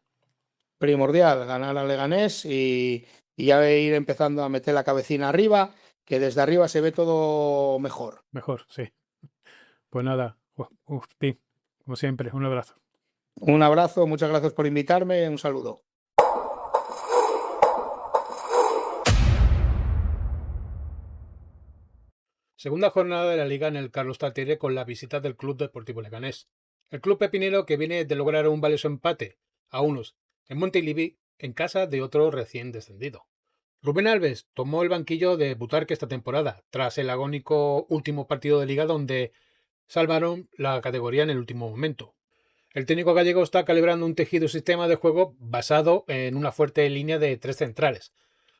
Primordial ganar al Leganés y ya ir empezando a meter la cabecina arriba, que desde arriba se ve todo mejor. Mejor, sí. Pues nada, Pi, como siempre, un abrazo. Un abrazo, muchas gracias por invitarme, un saludo. Segunda jornada de la Liga en el Carlos Tartiere con la visita del Club Deportivo Leganés. El club pepinero que viene de lograr un valioso empate a unos en Montilivi en casa de otro recién descendido. Rubén Alves tomó el banquillo de Butarque esta temporada, tras el agónico último partido de Liga donde salvaron la categoría en el último momento. El técnico gallego está calibrando un tejido sistema de juego basado en una fuerte línea de 3 centrales,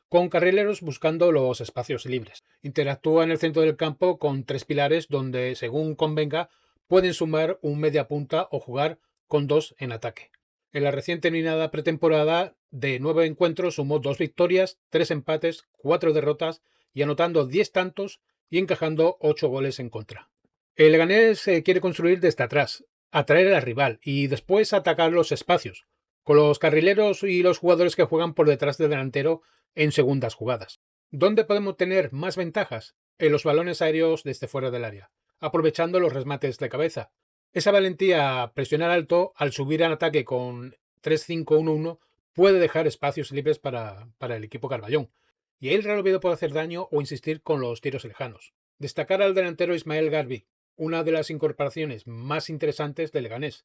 con carrileros buscando los espacios libres. Interactúa en el centro del campo con 3 pilares donde, según convenga, pueden sumar un media punta o jugar con 2 en ataque. En la recién terminada pretemporada, de 9 encuentros sumó 2 victorias, 3 empates, 4 derrotas y anotando 10 tantos y encajando 8 goles en contra. El Leganés quiere construir desde atrás, atraer al rival y después atacar los espacios, con los carrileros y los jugadores que juegan por detrás del delantero en segundas jugadas. ¿Dónde podemos tener más ventajas? En los balones aéreos desde fuera del área, aprovechando los remates de cabeza. Esa valentía a presionar alto al subir al ataque con 3-5-1-1 puede dejar espacios libres para el equipo Carballón. Y ahí el Real Oviedo puede hacer daño o insistir con los tiros lejanos. Destacar al delantero Ismael Garbi, una de las incorporaciones más interesantes del Leganés.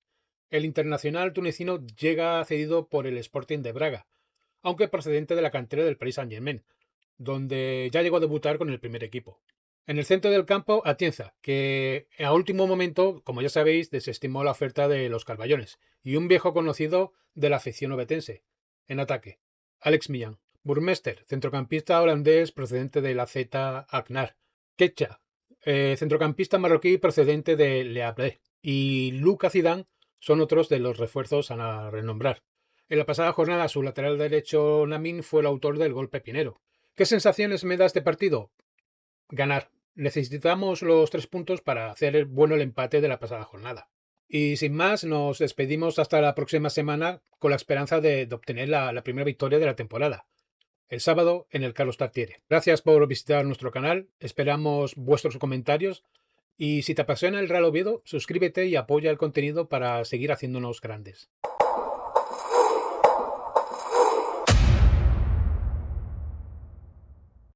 El internacional tunecino llega cedido por el Sporting de Braga, aunque procedente de la cantera del Paris Saint-Germain, donde ya llegó a debutar con el primer equipo. En el centro del campo, Atienza, que a último momento, como ya sabéis, desestimó la oferta de los Carballones, y un viejo conocido de la afición obetense. En ataque, Alex Millán. Burmester, centrocampista holandés procedente de la Z Aknar. Kecha, centrocampista marroquí procedente de Le Havre. Y Luka Zidane son otros de los refuerzos a renombrar. En la pasada jornada, su lateral derecho Namin fue el autor del gol pepinero. ¿Qué sensaciones me da este partido? Ganar. Necesitamos los 3 puntos para hacer el empate de la pasada jornada. Y sin más, nos despedimos hasta la próxima semana con la esperanza de obtener la primera victoria de la temporada. El sábado en el Carlos Tartiere. Gracias por visitar nuestro canal. Esperamos vuestros comentarios. Y si te apasiona el Real Oviedo, suscríbete y apoya el contenido para seguir haciéndonos grandes.